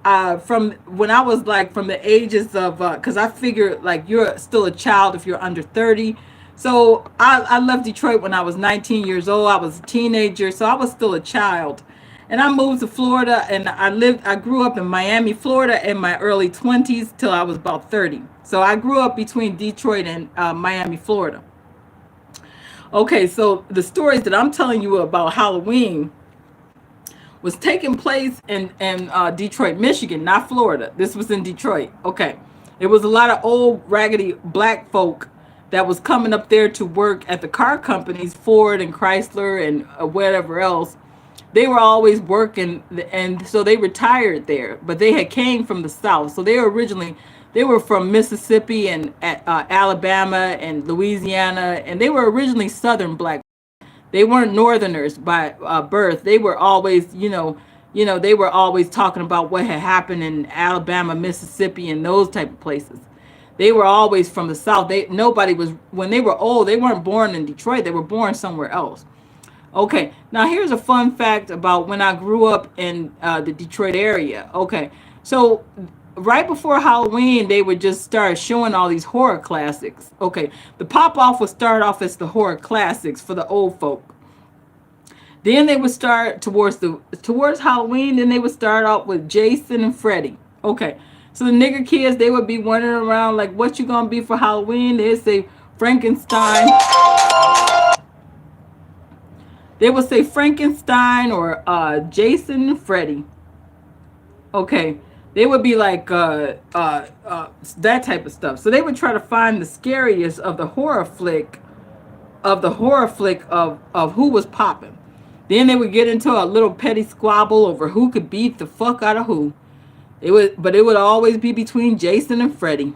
from when I was like from the ages of, because I figured like you're still a child if you're under 30. So I left Detroit when I was 19 years old. I was a teenager, so I was still a child. And I moved to Florida, and I grew up in Miami, Florida in my early 20s till I was about 30. So I grew up between Detroit and Miami, Florida. Okay, so the stories that I'm telling you about Halloween was taking place in Detroit, Michigan, not Florida. This was in Detroit. Okay, it was a lot of old raggedy black folk that was coming up there to work at the car companies, Ford and Chrysler and whatever else. They were always working, and so they retired there, but they had came from the South. So they were from Mississippi and Alabama and Louisiana, and they were originally Southern black. They weren't Northerners by birth. They were always, they were always talking about what had happened in Alabama, Mississippi, and those type of places. They were always from the South. Nobody was, when they were old, they weren't born in Detroit. They were born somewhere else. Okay, now here's a fun fact about when I grew up in the Detroit area. Okay, so right before Halloween, they would just start showing all these horror classics. Okay, the pop off would start off as the horror classics for the old folk. Then they would start towards Halloween. Then they would start off with Jason and Freddy. Okay, so the nigger kids, they would be wandering around like, "What you gonna be for Halloween?" They'd say Frankenstein. They would say Frankenstein or Jason and Freddy. Okay, they would be like that type of stuff. So they would try to find the scariest of the horror flick of who was popping. Then they would get into a little petty squabble over who could beat the fuck out of who. But it would always be between Jason and Freddy.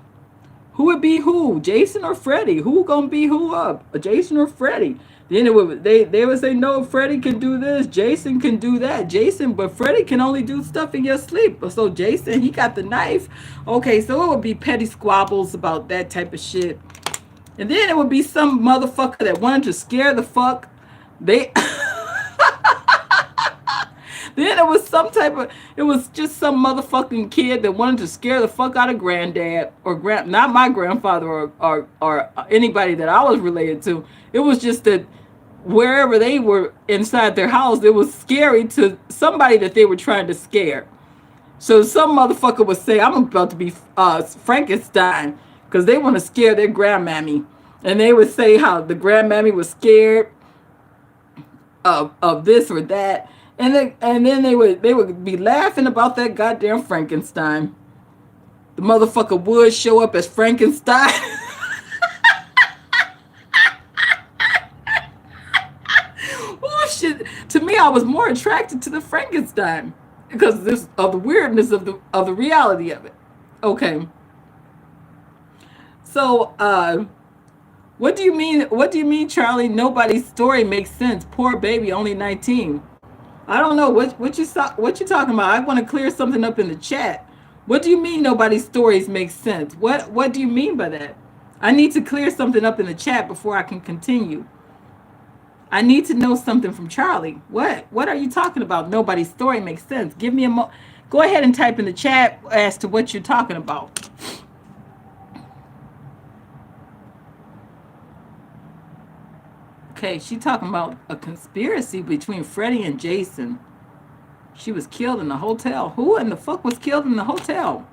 Who would be who? Jason or Freddy? Who gonna be who up? Jason or Freddy? Then they would say, no, Freddy can do this, Jason can do that. But Freddy can only do stuff in your sleep. So Jason, he got the knife. Okay, so it would be petty squabbles about that type of shit. And then it would be some motherfucker that wanted to scare the fuck. They Then it was just some motherfucking kid that wanted to scare the fuck out of granddad not my grandfather or anybody that I was related to. It was just that wherever they were inside their house, it was scary to somebody that they were trying to scare. So some motherfucker would say, "I'm about to be Frankenstein," because they want to scare their grandmammy. And they would say how the grandmammy was scared of this or that. And then they would be laughing about that goddamn Frankenstein. The motherfucker would show up as Frankenstein. Oh shit! To me, I was more attracted to the Frankenstein because of the weirdness of the reality of it. Okay. So, what do you mean? What do you mean, Charlie? Nobody's story makes sense. Poor baby, only 19. I don't know what you talking about. I want to clear something up in the chat. What do you mean nobody's stories make sense? What do you mean by that? I need to clear something up in the chat before I can continue. I need to know something from Charlie. What are you talking about? Nobody's story makes sense. Give me a go ahead and type in the chat as to what you're talking about. Okay, she talking about a conspiracy between Freddy and Jason. She was killed in the hotel. Who in the fuck was killed in the hotel?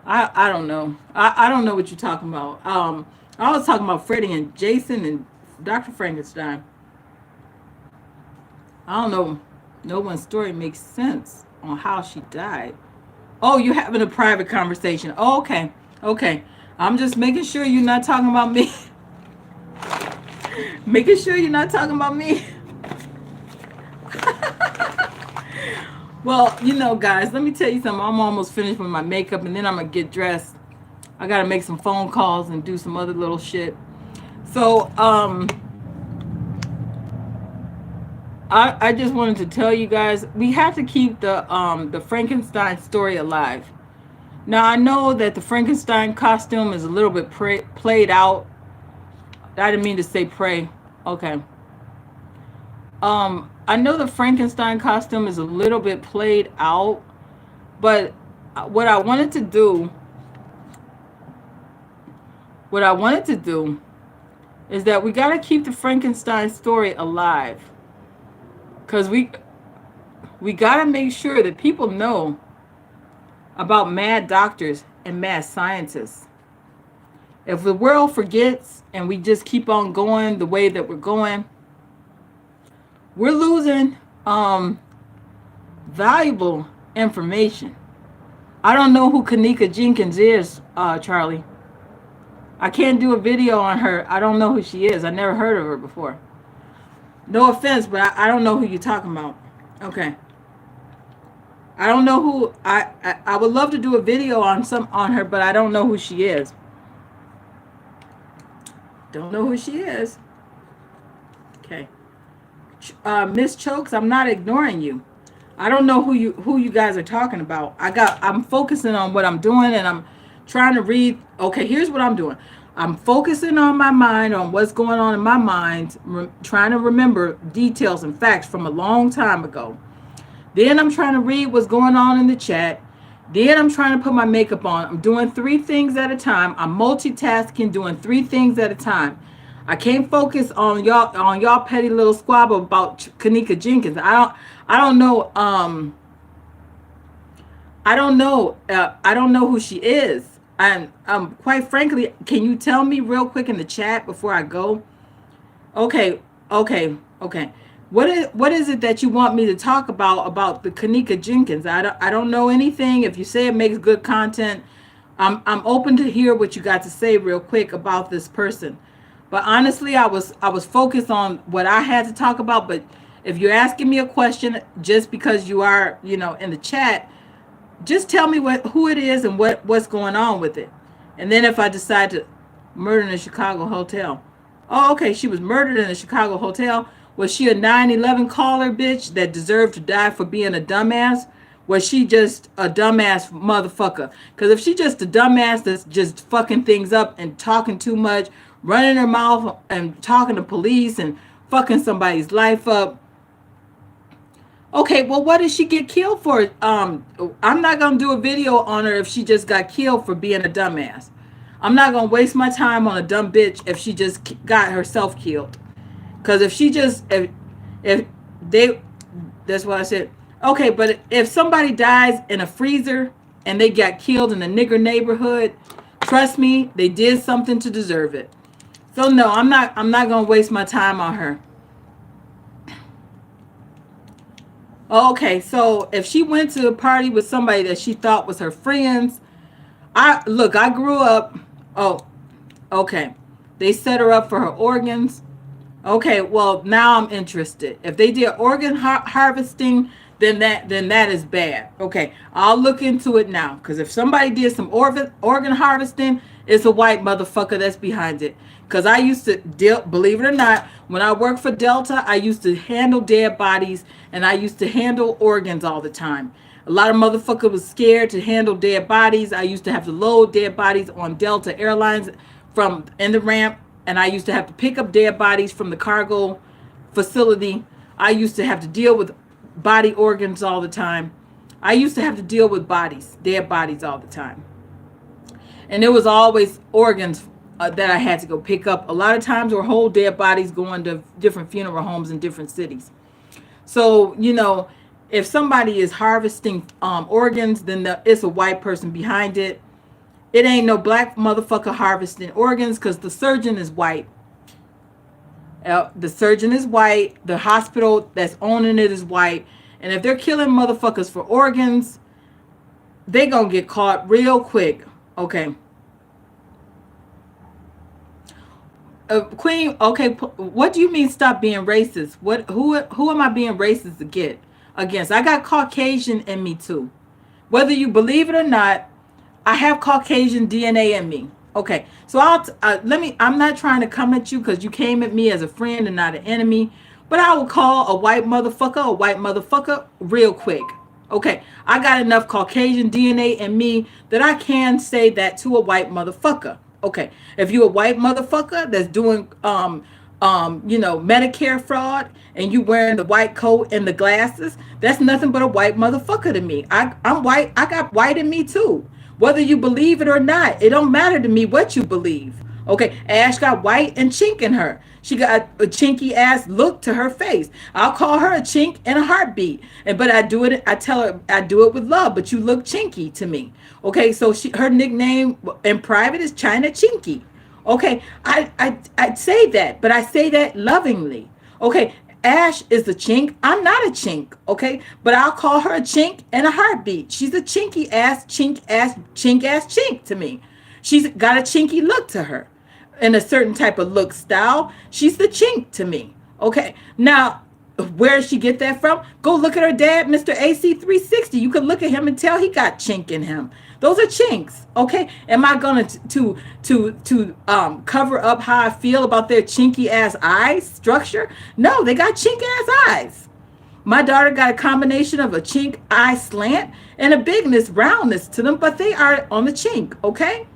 I don't know. I don't know what you're talking about. I was talking about Freddie and Jason and Dr. Frankenstein. I don't know. No one's story makes sense on how she died. Oh, you're having a private conversation. Oh, okay. Okay. I'm just making sure you're not talking about me. Making sure you're not talking about me. Well, guys, let me tell you something. I'm almost finished with my makeup, and then I'm going to get dressed. I got to make some phone calls and do some other little shit. So, I just wanted to tell you guys, we have to keep the Frankenstein story alive. Now, I know that the Frankenstein costume is a little bit played out. I didn't mean to say pray. Okay. I know the Frankenstein costume is a little bit played out, but what I wanted to do is that we got to keep the Frankenstein story alive. Because we got to make sure that people know about mad doctors and mad scientists. If the world forgets and we just keep on going the way that we're going, we're losing valuable information. I don't know who Kiddos Jenkins is, Charlie. I can't do a video on her. I don't know who she is. I never heard of her before. No offense, but I don't know who you're talking about. Okay. I don't know who I would love to do a video on her, but I don't know who she is. Don't know who she is. Okay. Miss Chokes, I'm not ignoring you. I don't know who you guys are talking about. I'm focusing on what I'm doing, and I'm trying to read. Okay, here's what I'm doing. I'm focusing on my mind, on what's going on in my mind, trying to remember details and facts from a long time ago. Then I'm trying to read what's going on in the chat. Then I'm trying to put my makeup on. I'm doing 3 things at a time. I'm multitasking, doing 3 things at a time. I can't focus on y'all petty little squabble about Kiddos Jenkins. I don't know. I don't know who she is. And quite frankly, can you tell me real quick in the chat before I go? Okay. What is it that you want me to talk about the Kiddos Jenkins? I don't know anything. If you say it makes good content, I'm open to hear what you got to say real quick about this person. But honestly, I was focused on what I had to talk about. But if you're asking me a question just because you are, in the chat, just tell me who it is and what's going on with it. And then if I decide to murder in a Chicago hotel. Oh, okay, she was murdered in a Chicago hotel. Was she a 9/11 caller bitch that deserved to die for being a dumbass? Was she just a dumbass motherfucker? Because if she just a dumbass that's just fucking things up and talking too much, running her mouth and talking to police and fucking somebody's life up. Okay, well, what did she get killed for? I'm not going to do a video on her if she just got killed for being a dumbass. I'm not going to waste my time on a dumb bitch if she just got herself killed. Because if she just, if they, that's what I said. Okay, but if somebody dies in a freezer and they got killed in a nigger neighborhood, trust me, they did something to deserve it. So no, I'm not going to waste my time on her. Okay, so if she went to a party with somebody that she thought was her friends, I grew up. Oh, okay. They set her up for her organs. Okay, well, now I'm interested. If they did organ harvesting, then that is bad. Okay, I'll look into it now. Because if somebody did some organ harvesting, it's a white motherfucker that's behind it. Because I used to believe it or not, when I worked for Delta, I used to handle dead bodies and I used to handle organs all the time. A lot of motherfuckers was scared to handle dead bodies. I used to have to load dead bodies on Delta Airlines from in the ramp, and I used to have to pick up dead bodies from the cargo facility. I used to have to deal with body organs all the time. I used to have to deal with dead bodies all the time. And it was always organs that I had to go pick up. A lot of times were whole dead bodies going to different funeral homes in different cities. So, if somebody is harvesting organs, then it's a white person behind it. It ain't no black motherfucker harvesting organs because the surgeon is white. The surgeon is white. The hospital that's owning it is white. And if they're killing motherfuckers for organs, they gonna get caught real quick. Okay. Queen, okay, what do you mean stop being racist? Who am I being racist against? I got Caucasian in me too. Whether you believe it or not, I have Caucasian DNA in me. Okay, so I'm not trying to come at you because you came at me as a friend and not an enemy, but I will call a white motherfucker real quick. Okay, I got enough Caucasian DNA in me that I can say that to a white motherfucker. Okay, if you a white motherfucker that's doing Medicare fraud and you wearing the white coat and the glasses, that's nothing but a white motherfucker to me. I'm white. I got white in me too. Whether you believe it or not, it don't matter to me what you believe. Okay, Ash got white and chink in her. She got a chinky ass look to her face. I'll call her a chink in a heartbeat. But I tell her I do it with love, but you look chinky to me. Okay, so her nickname in private is China Chinky. Okay, I say that, but I say that lovingly. Okay, Ash is the chink. I'm not a chink, okay? But I'll call her a chink in a heartbeat. She's a chinky ass, chink ass chink to me. She's got a chinky look to her. In a certain type of look style, she's the chink to me. Okay, now where did she get that from? Go look at her dad, Mr. AC360. You can look at him and tell he got chink in him. Those are chinks. Okay, am I gonna to cover up how I feel about their chinky ass eye structure? No, they got chink ass eyes. My daughter got a combination of a chink eye slant and a bigness, roundness to them, but they are on the chink. Okay.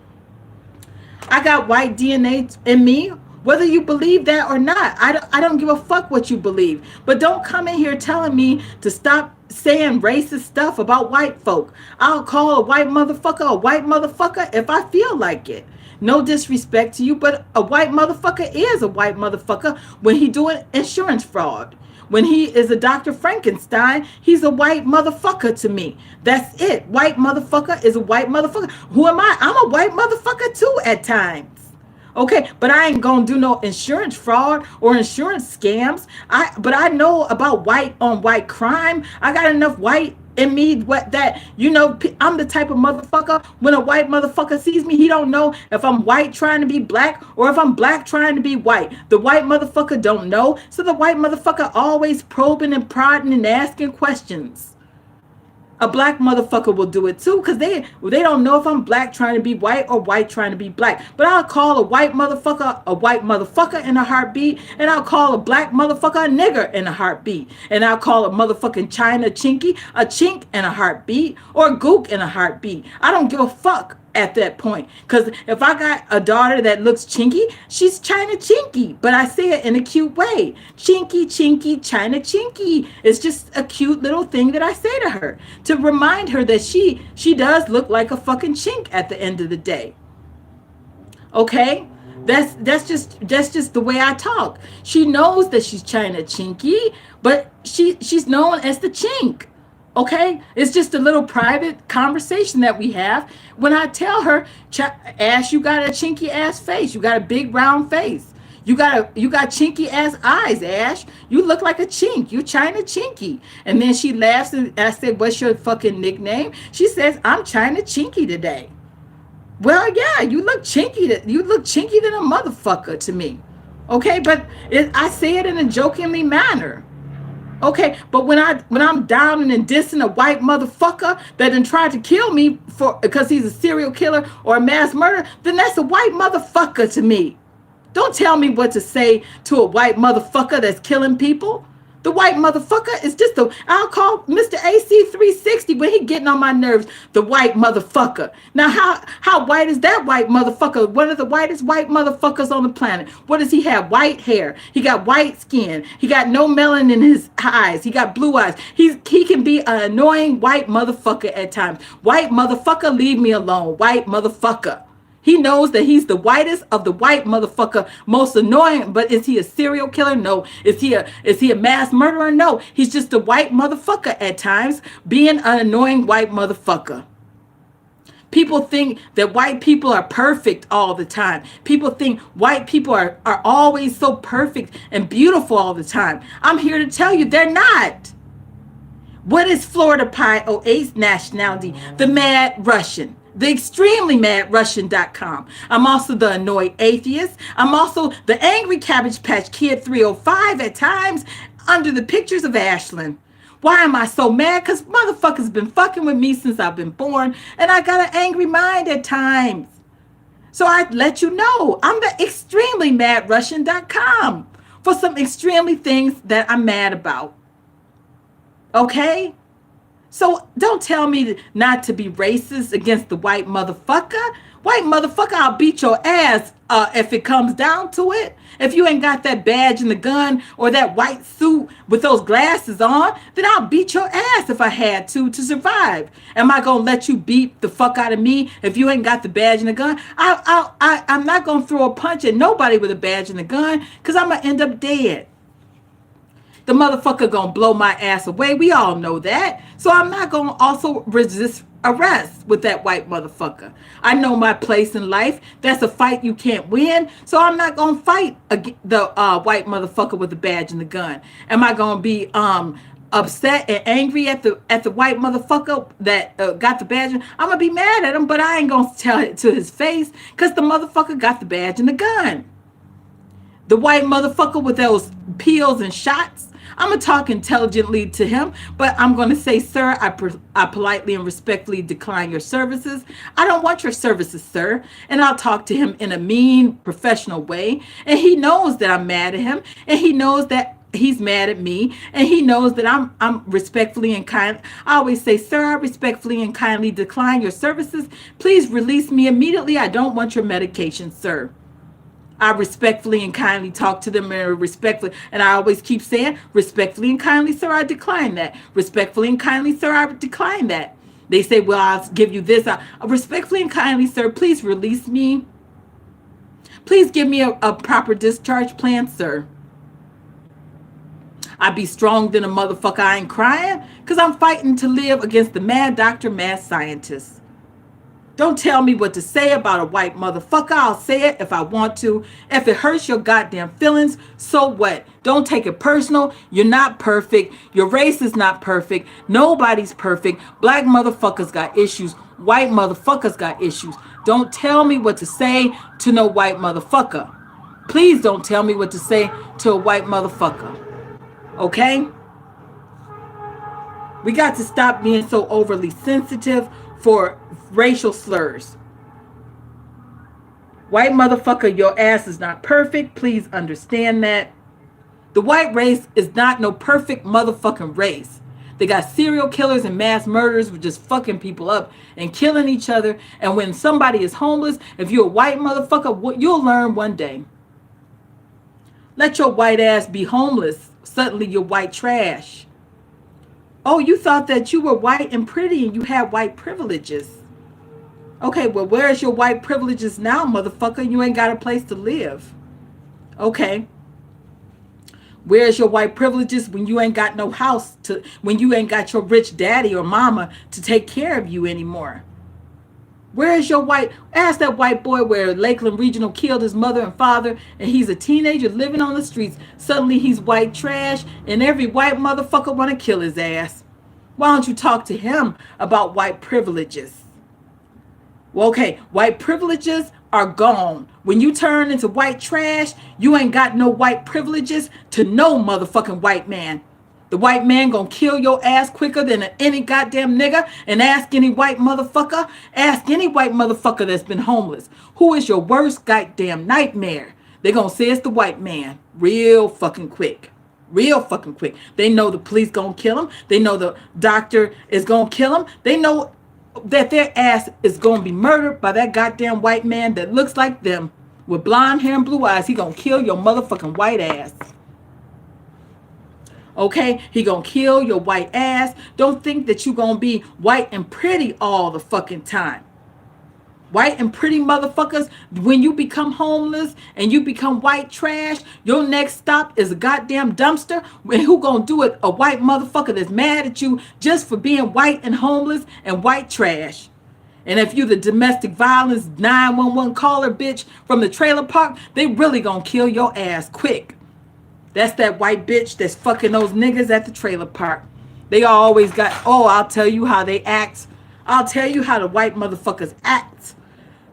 I got white DNA in me, whether you believe that or not. I don't give a fuck what you believe. But don't come in here telling me to stop saying racist stuff about white folk. I'll call a white motherfucker if I feel like it. No disrespect to you, but a white motherfucker is a white motherfucker when he doing insurance fraud. When he is a Dr. Frankenstein, he's a white motherfucker to me. That's it. White motherfucker is a white motherfucker. Who am I? I'm a white motherfucker too at times. Okay, but I ain't gonna do no insurance fraud or insurance scams. But I know about white on white crime. I got enough white in me that I'm the type of motherfucker when a white motherfucker sees me, he don't know if I'm white trying to be black or if I'm black trying to be white. The white motherfucker don't know, so the white motherfucker always probing and prodding and asking questions. A black motherfucker will do it too because they don't know if I'm black trying to be white or white trying to be black. But I'll call a white motherfucker in a heartbeat, and I'll call a black motherfucker a nigger in a heartbeat, and I'll call a motherfucking China Chinky a chink in a heartbeat or a gook in a heartbeat. I don't give a fuck at that point, because if I got a daughter that looks chinky, she's China Chinky, but I say it in a cute way. Chinky China Chinky. It's just a cute little thing that I say to her to remind her that she does look like a fucking chink at the end of the day. Okay, that's just the way I talk. She knows that she's China Chinky, but she's known as the chink. Okay, it's just a little private conversation that we have. When I tell her, Ash, you got a chinky ass face. You got a big round face. You got chinky ass eyes, Ash. You look like a chink. You China Chinky. And then she laughs and I said, what's your fucking nickname? She says, I'm China Chinky today. Well, yeah, you look chinky. You look chinky than a motherfucker to me. Okay, but I say it in a jokingly manner. Okay, but when I'm downing and dissing a white motherfucker that done tried to kill me because he's a serial killer or a mass murderer, then that's a white motherfucker to me. Don't tell me what to say to a white motherfucker that's killing people. The white motherfucker is just I'll call Mr. AC360 when he getting on my nerves, the white motherfucker. Now, how white is that white motherfucker? One of the whitest white motherfuckers on the planet. What does he have? White hair. He got white skin. He got no melanin in his eyes. He got blue eyes. He can be an annoying white motherfucker at times. White motherfucker, leave me alone. White motherfucker. He knows that he's the whitest of the white motherfucker, most annoying. But is he a serial killer? No. Is he a mass murderer? No. He's just a white motherfucker at times, being an annoying white motherfucker. People think that white people are perfect all the time. People think white people are always so perfect and beautiful all the time. I'm here to tell you they're not. What is Florida Pie 08's nationality? The Mad Russian. The extremely mad Russian.com. I'm also the annoyed atheist. I'm also the angry Cabbage Patch Kid 305 at times under the pictures of Ashland. Why am I so mad? Because motherfuckers been fucking with me since I've been born, and I got an angry mind at times. So I let you know, I'm the extremely mad Russian.com for some extremely things that I'm mad about. Okay? So don't tell me not to be racist against the white motherfucker. White motherfucker, I'll beat your ass if it comes down to it. If you ain't got that badge and the gun or that white suit with those glasses on, then I'll beat your ass if I had to survive. Am I gonna let you beat the fuck out of me if you ain't got the badge and the gun? I'm not gonna throw a punch at nobody with a badge and a gun because I'm gonna end up dead. The motherfucker gonna blow my ass away. We all know that. So I'm not gonna also resist arrest with that white motherfucker. I know my place in life. That's a fight you can't win. So I'm not gonna fight the white motherfucker with the badge and the gun. Am I gonna be upset and angry at the white motherfucker that got the badge? I'm gonna be mad at him, but I ain't gonna tell it to his face because the motherfucker got the badge and the gun. The white motherfucker with those pills and shots, I'm going to talk intelligently to him, but I'm going to say, sir, I politely and respectfully decline your services. I don't want your services, sir. And I'll talk to him in a mean, professional way. And he knows that I'm mad at him. And he knows that he's mad at me. And he knows that I'm respectfully and kind. I always say, sir, I respectfully and kindly decline your services. Please release me immediately. I don't want your medication, sir. I respectfully and kindly talk to them and respectfully, and I always keep saying, respectfully and kindly, sir, I decline that. Respectfully and kindly, sir, I decline that. They say, well, I'll give you this. Respectfully and kindly, sir, please release me. Please give me a proper discharge plan, sir. I be strong than a motherfucker. I ain't crying because I'm fighting to live against the mad doctor, mad scientist. Don't tell me what to say about a white motherfucker. I'll say it if I want to. If it hurts your goddamn feelings, so what? Don't take it personal. You're not perfect. Your race is not perfect. Nobody's perfect. Black motherfuckers got issues. White motherfuckers got issues. Don't tell me what to say to no white motherfucker. Please don't tell me what to say to a white motherfucker. Okay? We got to stop being so overly sensitive for racial slurs. White motherfucker, your ass is not perfect. Please understand that. The white race is not no perfect motherfucking race. They got serial killers and mass murderers who just fucking people up and killing each other. And when somebody is homeless, if you're a white motherfucker, you'll learn one day. Let your white ass be homeless. Suddenly you're white trash. Oh, you thought that you were white and pretty and you had white privileges. Okay, well, where's your white privileges now, motherfucker? You ain't got a place to live. Okay. Where's your white privileges when you ain't got no house when you ain't got your rich daddy or mama to take care of you anymore? Where's your ask that white boy where Lakeland Regional killed his mother and father and he's a teenager living on the streets. Suddenly he's white trash and every white motherfucker want to kill his ass. Why don't you talk to him about white privileges? Well, okay, white privileges are gone. When you turn into white trash, you ain't got no white privileges to no motherfucking white man. The white man gonna kill your ass quicker than any goddamn nigga. And ask any white motherfucker that's been homeless, who is your worst goddamn nightmare? They gonna say it's the white man real fucking quick. Real fucking quick. They know the police gonna kill him. They know the doctor is gonna kill him. They know that their ass is gonna be murdered by that goddamn white man that looks like them with blonde hair and blue eyes. He gonna kill your motherfucking white ass. Okay, he gonna kill your white ass. Don't think that you gonna be white and pretty all the fucking time. White and pretty motherfuckers, when you become homeless and you become white trash, your next stop is a goddamn dumpster. And who gonna do it? A white motherfucker that's mad at you just for being white and homeless and white trash. And if you the domestic violence 911 caller bitch from the trailer park, they really gonna kill your ass quick. That's that white bitch that's fucking those niggas at the trailer park. They always got, oh, I'll tell you how they act. I'll tell you how the white motherfuckers act.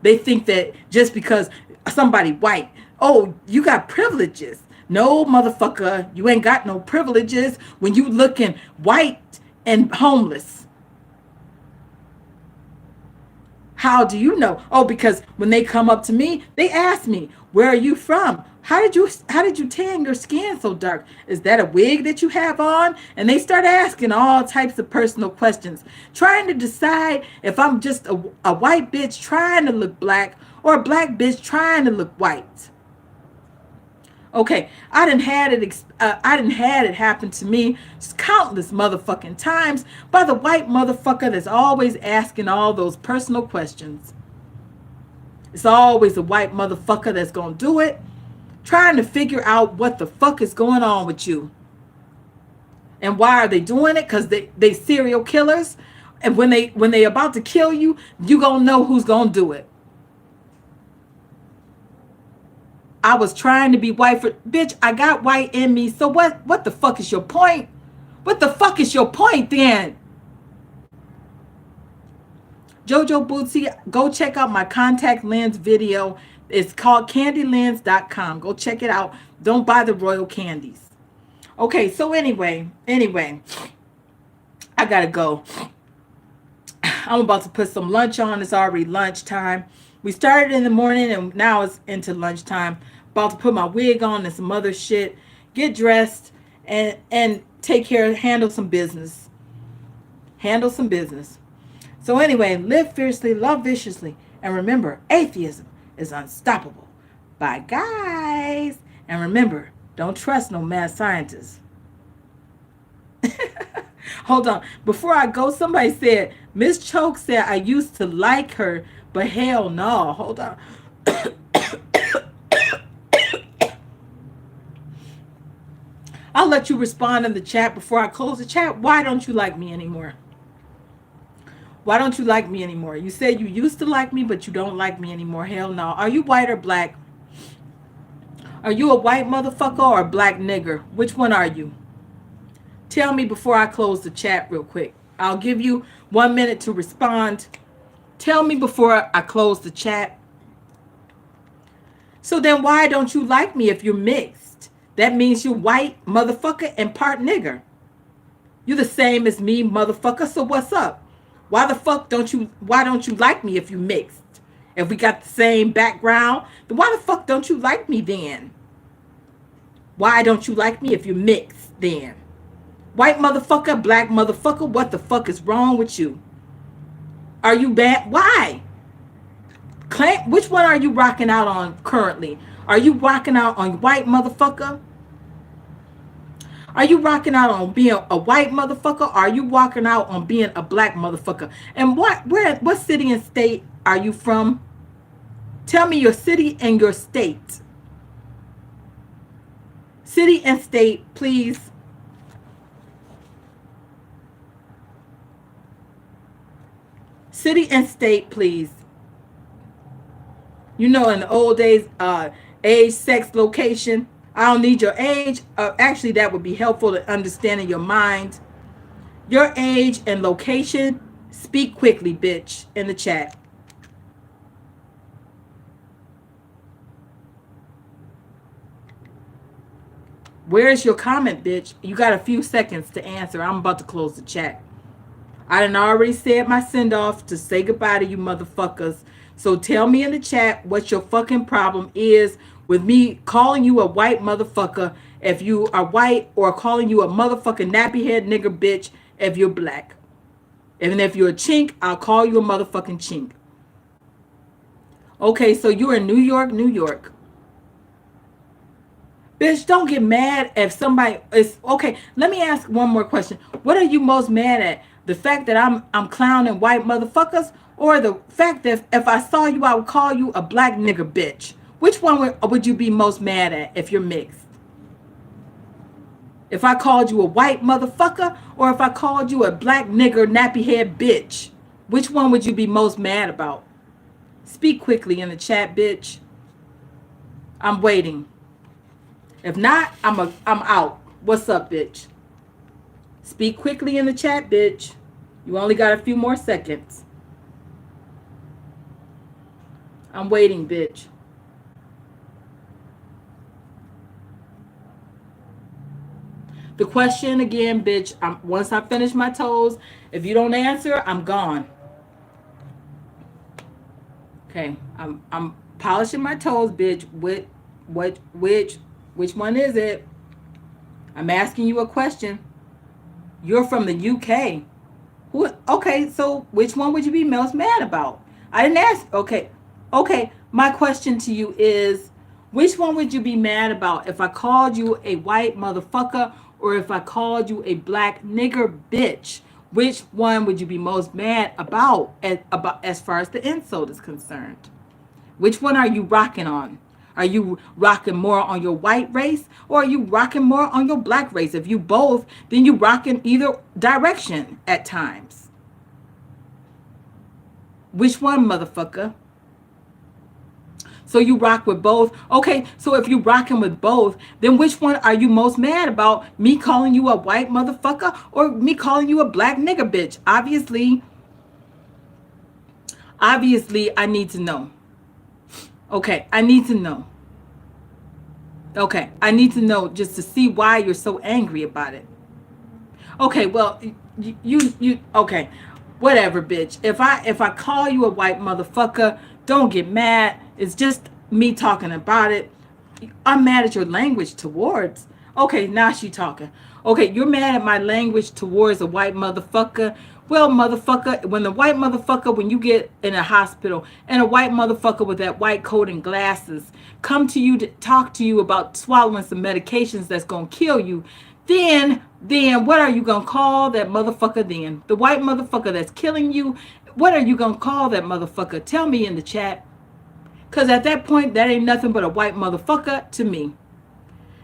They think that just because somebody white, oh, you got privileges. No, motherfucker, you ain't got no privileges when you looking white and homeless. How do you know? Oh, because when they come up to me, they ask me, where are you from? How did you tan your skin so dark? Is that a wig that you have on? And they start asking all types of personal questions, trying to decide if I'm just a white bitch trying to look black or a black bitch trying to look white. Okay, I didn't had it happen to me countless motherfucking times by the white motherfucker that's always asking all those personal questions. It's always a white motherfucker that's gonna do it, trying to figure out what the fuck is going on with you. And why are they doing it? Because they serial killers. And when they about to kill you, you gonna know who's gonna do it. I was trying to be white for, bitch, I got white in me. So what the fuck is your point? What the fuck is your point then? Jojo Bootsy, go check out my contact lens video. It's called candylens.com. Go check it out. Don't buy the royal candies. Okay, so anyway, I gotta go. I'm about to put some lunch on. It's already lunchtime. We started in the morning and now it's into lunchtime. About to put my wig on and some other shit. Get dressed and take care, handle some business. Handle some business. So anyway, live fiercely, love viciously, and remember, atheism is unstoppable. Bye, guys. And remember, don't trust no mad scientists. Hold on. Before I go, somebody said, Miss Choke said I used to like her, but hell no. Hold on. I'll let you respond in the chat before I close the chat. Why don't you like me anymore? Why don't you like me anymore? You said you used to like me, but you don't like me anymore. Hell no. Are you white or black? Are you a white motherfucker or a black nigger? Which one are you? Tell me before I close the chat real quick. I'll give you 1 minute to respond. Tell me before I close the chat. So then why don't you like me if you're mixed? That means you're white motherfucker and part nigger. You're the same as me, motherfucker. So what's up? Why don't you like me if you mixed? If we got the same background, then why the fuck don't you like me then? Why don't you like me if you mixed then? White motherfucker, black motherfucker, what the fuck is wrong with you? Are you bad? Why? Which one are you rocking out on currently? Are you rocking out on white motherfucker? Are you rocking out on being a white motherfucker? Or are you rocking out on being a black motherfucker? And what city and state are you from? Tell me your city and your state. City and state, please. City and state, please. You know, in the old days, age, sex, location. I don't need your age. Actually, that would be helpful to understanding your mind. Your age and location. Speak quickly, bitch, in the chat. Where's your comment, bitch? You got a few seconds to answer. I'm about to close the chat. I done already said my send-off to say goodbye to you motherfuckers. So tell me in the chat what your fucking problem is with me calling you a white motherfucker if you are white, or calling you a motherfucking nappy head nigger bitch if you're black. And if you're a chink, I'll call you a motherfucking chink. Okay, so you're in New York, New York. Bitch, don't get mad if somebody is okay. Let me ask one more question. What are you most mad at? The fact that I'm clowning white motherfuckers, or the fact that if I saw you, I would call you a black nigger bitch? Which one would you be most mad at if you're mixed? If I called you a white motherfucker, or if I called you a black nigger nappy head bitch? Which one would you be most mad about? Speak quickly in the chat, bitch. I'm waiting. If not, I'm out. What's up, bitch? Speak quickly in the chat, bitch. You only got a few more seconds. I'm waiting, bitch. The question again, bitch. Once I finish my toes, if you don't answer, I'm gone. Okay, I'm polishing my toes, bitch. Which one is it? I'm asking you a question. You're from the UK. Who? Okay, so which one would you be most mad about? I didn't ask. Okay. My question to you is, which one would you be mad about if I called you a white motherfucker or if I called you a black nigger bitch? Which one would you be most mad about as far as the insult is concerned? Which one are you rocking on? Are you rocking more on your white race or are you rocking more on your black race? If you both, then you rock in either direction at times. Which one, motherfucker? So you rock with both. Okay, so if you rocking with both, then which one are you most mad about? Me calling you a white motherfucker or me calling you a black nigger bitch? Obviously, I need to know. Okay, I need to know. Okay, I need to know just to see why you're so angry about it. Okay, well, you okay. Whatever, bitch. If I call you a white motherfucker, don't get mad. It's just me talking about it. I'm mad at your language towards. Okay, now she talking. Okay, you're mad at my language towards a white motherfucker. Well, motherfucker, when you get in a hospital and a white motherfucker with that white coat and glasses come to you to talk to you about swallowing some medications that's going to kill you, then what are you going to call that motherfucker then? The white motherfucker that's killing you, what are you going to call that motherfucker? Tell me in the chat. Because at that point, that ain't nothing but a white motherfucker to me.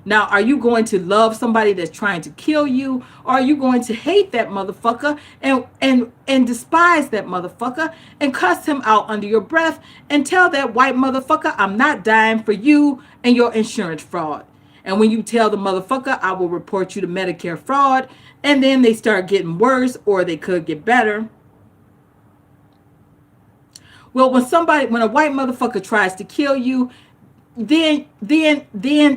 Now, are you going to love somebody that's trying to kill you? Or are you going to hate that motherfucker and despise that motherfucker and cuss him out under your breath and tell that white motherfucker, I'm not dying for you and your insurance fraud? And when you tell the motherfucker, I will report you to Medicare fraud, and then they start getting worse or they could get better. Well, when a white motherfucker tries to kill you, then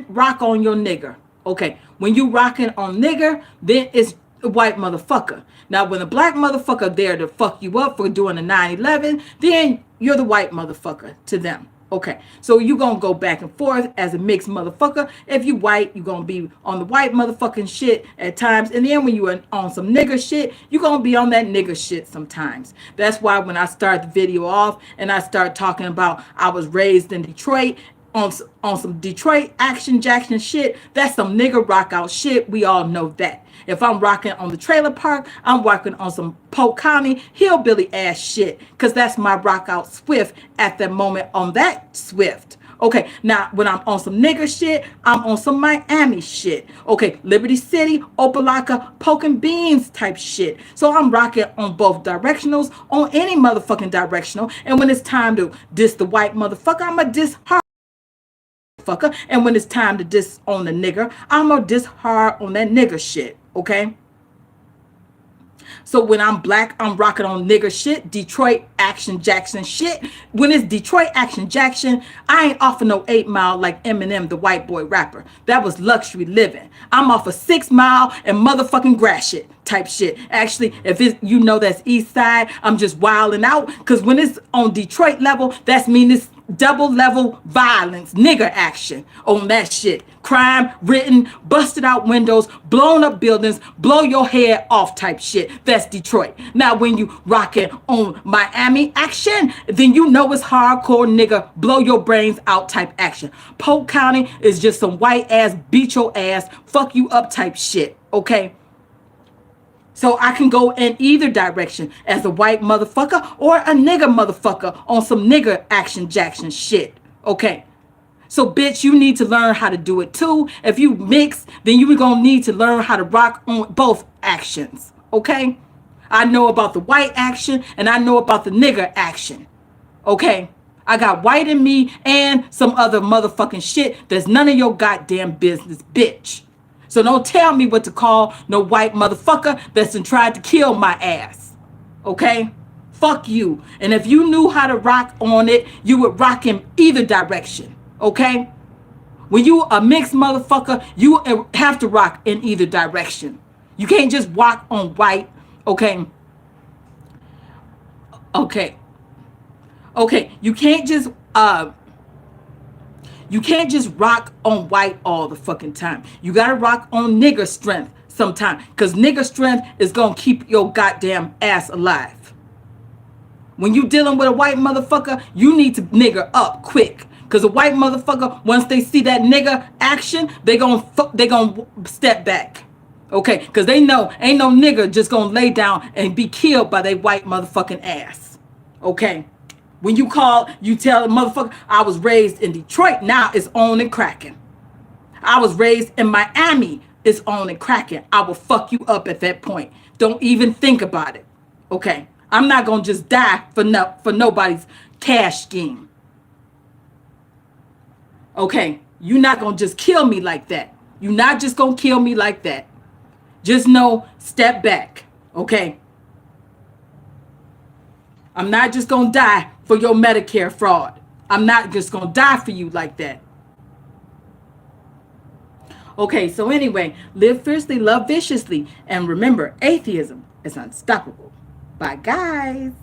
rock on your nigger. Okay, when you rocking on nigger, then it's a white motherfucker. Now, when a black motherfucker there to fuck you up for doing a 9/11, then you're the white motherfucker to them. Okay, so you gonna go back and forth as a mixed motherfucker. If you white, you gonna be on the white motherfucking shit at times, and then when you are on some nigger shit, you gonna be on that nigger shit sometimes. That's why when I start the video off and I start talking about I was raised in Detroit on some Detroit action Jackson shit, that's some nigger rock out shit. We all know that. If I'm rocking on the trailer park, I'm rocking on some Polk County hillbilly ass shit, because that's my rock out swift at the moment on that swift. Okay, now when I'm on some nigger shit, I'm on some Miami shit. Okay, Liberty City, Opelika, poking beans type shit. So I'm rocking on both directionals, on any motherfucking directional. And when it's time to diss the white motherfucker, I'm a diss hard. And when it's time to diss on the nigger, I'm gonna diss hard on that nigger shit. Okay, so when I'm black, I'm rocking on nigger shit, Detroit action Jackson shit. When it's Detroit action Jackson, I ain't off of no 8 Mile like Eminem, the white boy rapper. That was luxury living. I'm off of 6 Mile and motherfucking grass shit type shit. Actually, if it's, that's East Side, I'm just wilding out, because when it's on Detroit level, that's mean it's double level violence, nigger action on that shit. Crime written, busted out windows, blown up buildings, blow your head off type shit. That's Detroit. Now, when you rocking on Miami action, then it's hardcore nigga, blow your brains out type action. Polk County is just some white ass, beat your ass, fuck you up type shit. Okay. So I can go in either direction as a white motherfucker or a nigger motherfucker on some nigger action jackson shit. Okay. So bitch, you need to learn how to do it too. If you mix, then you gonna need to learn how to rock on both actions. Okay. I know about the white action and I know about the nigger action. Okay. I got white in me and some other motherfucking shit that's none of your goddamn business, bitch. So don't tell me what to call no white motherfucker that's been tried to kill my ass. Okay? Fuck you. And if you knew how to rock on it, you would rock in either direction. Okay? When you a mixed motherfucker, you have to rock in either direction. You can't just rock on white. Okay? Okay. Okay. You can't just rock on white all the fucking time. You gotta rock on nigger strength sometime. Because nigger strength is gonna keep your goddamn ass alive. When you dealing with a white motherfucker, you need to nigger up quick. Because a white motherfucker, once they see that nigger action, they gonna step back. Okay? Because they know ain't no nigger just gonna lay down and be killed by their white motherfucking ass. Okay? When you tell a motherfucker, I was raised in Detroit, now it's on and cracking. I was raised in Miami, it's on and cracking. I will fuck you up at that point. Don't even think about it. Okay? I'm not going to just die for nobody's cash scheme. Okay? You're not going to just kill me like that. You're not just going to kill me like that. Just know, step back. Okay? I'm not just going to die for your Medicare fraud. I'm not just going to die for you like that. Okay, so anyway, live fiercely, love viciously. And remember, atheism is unstoppable. Bye, guys.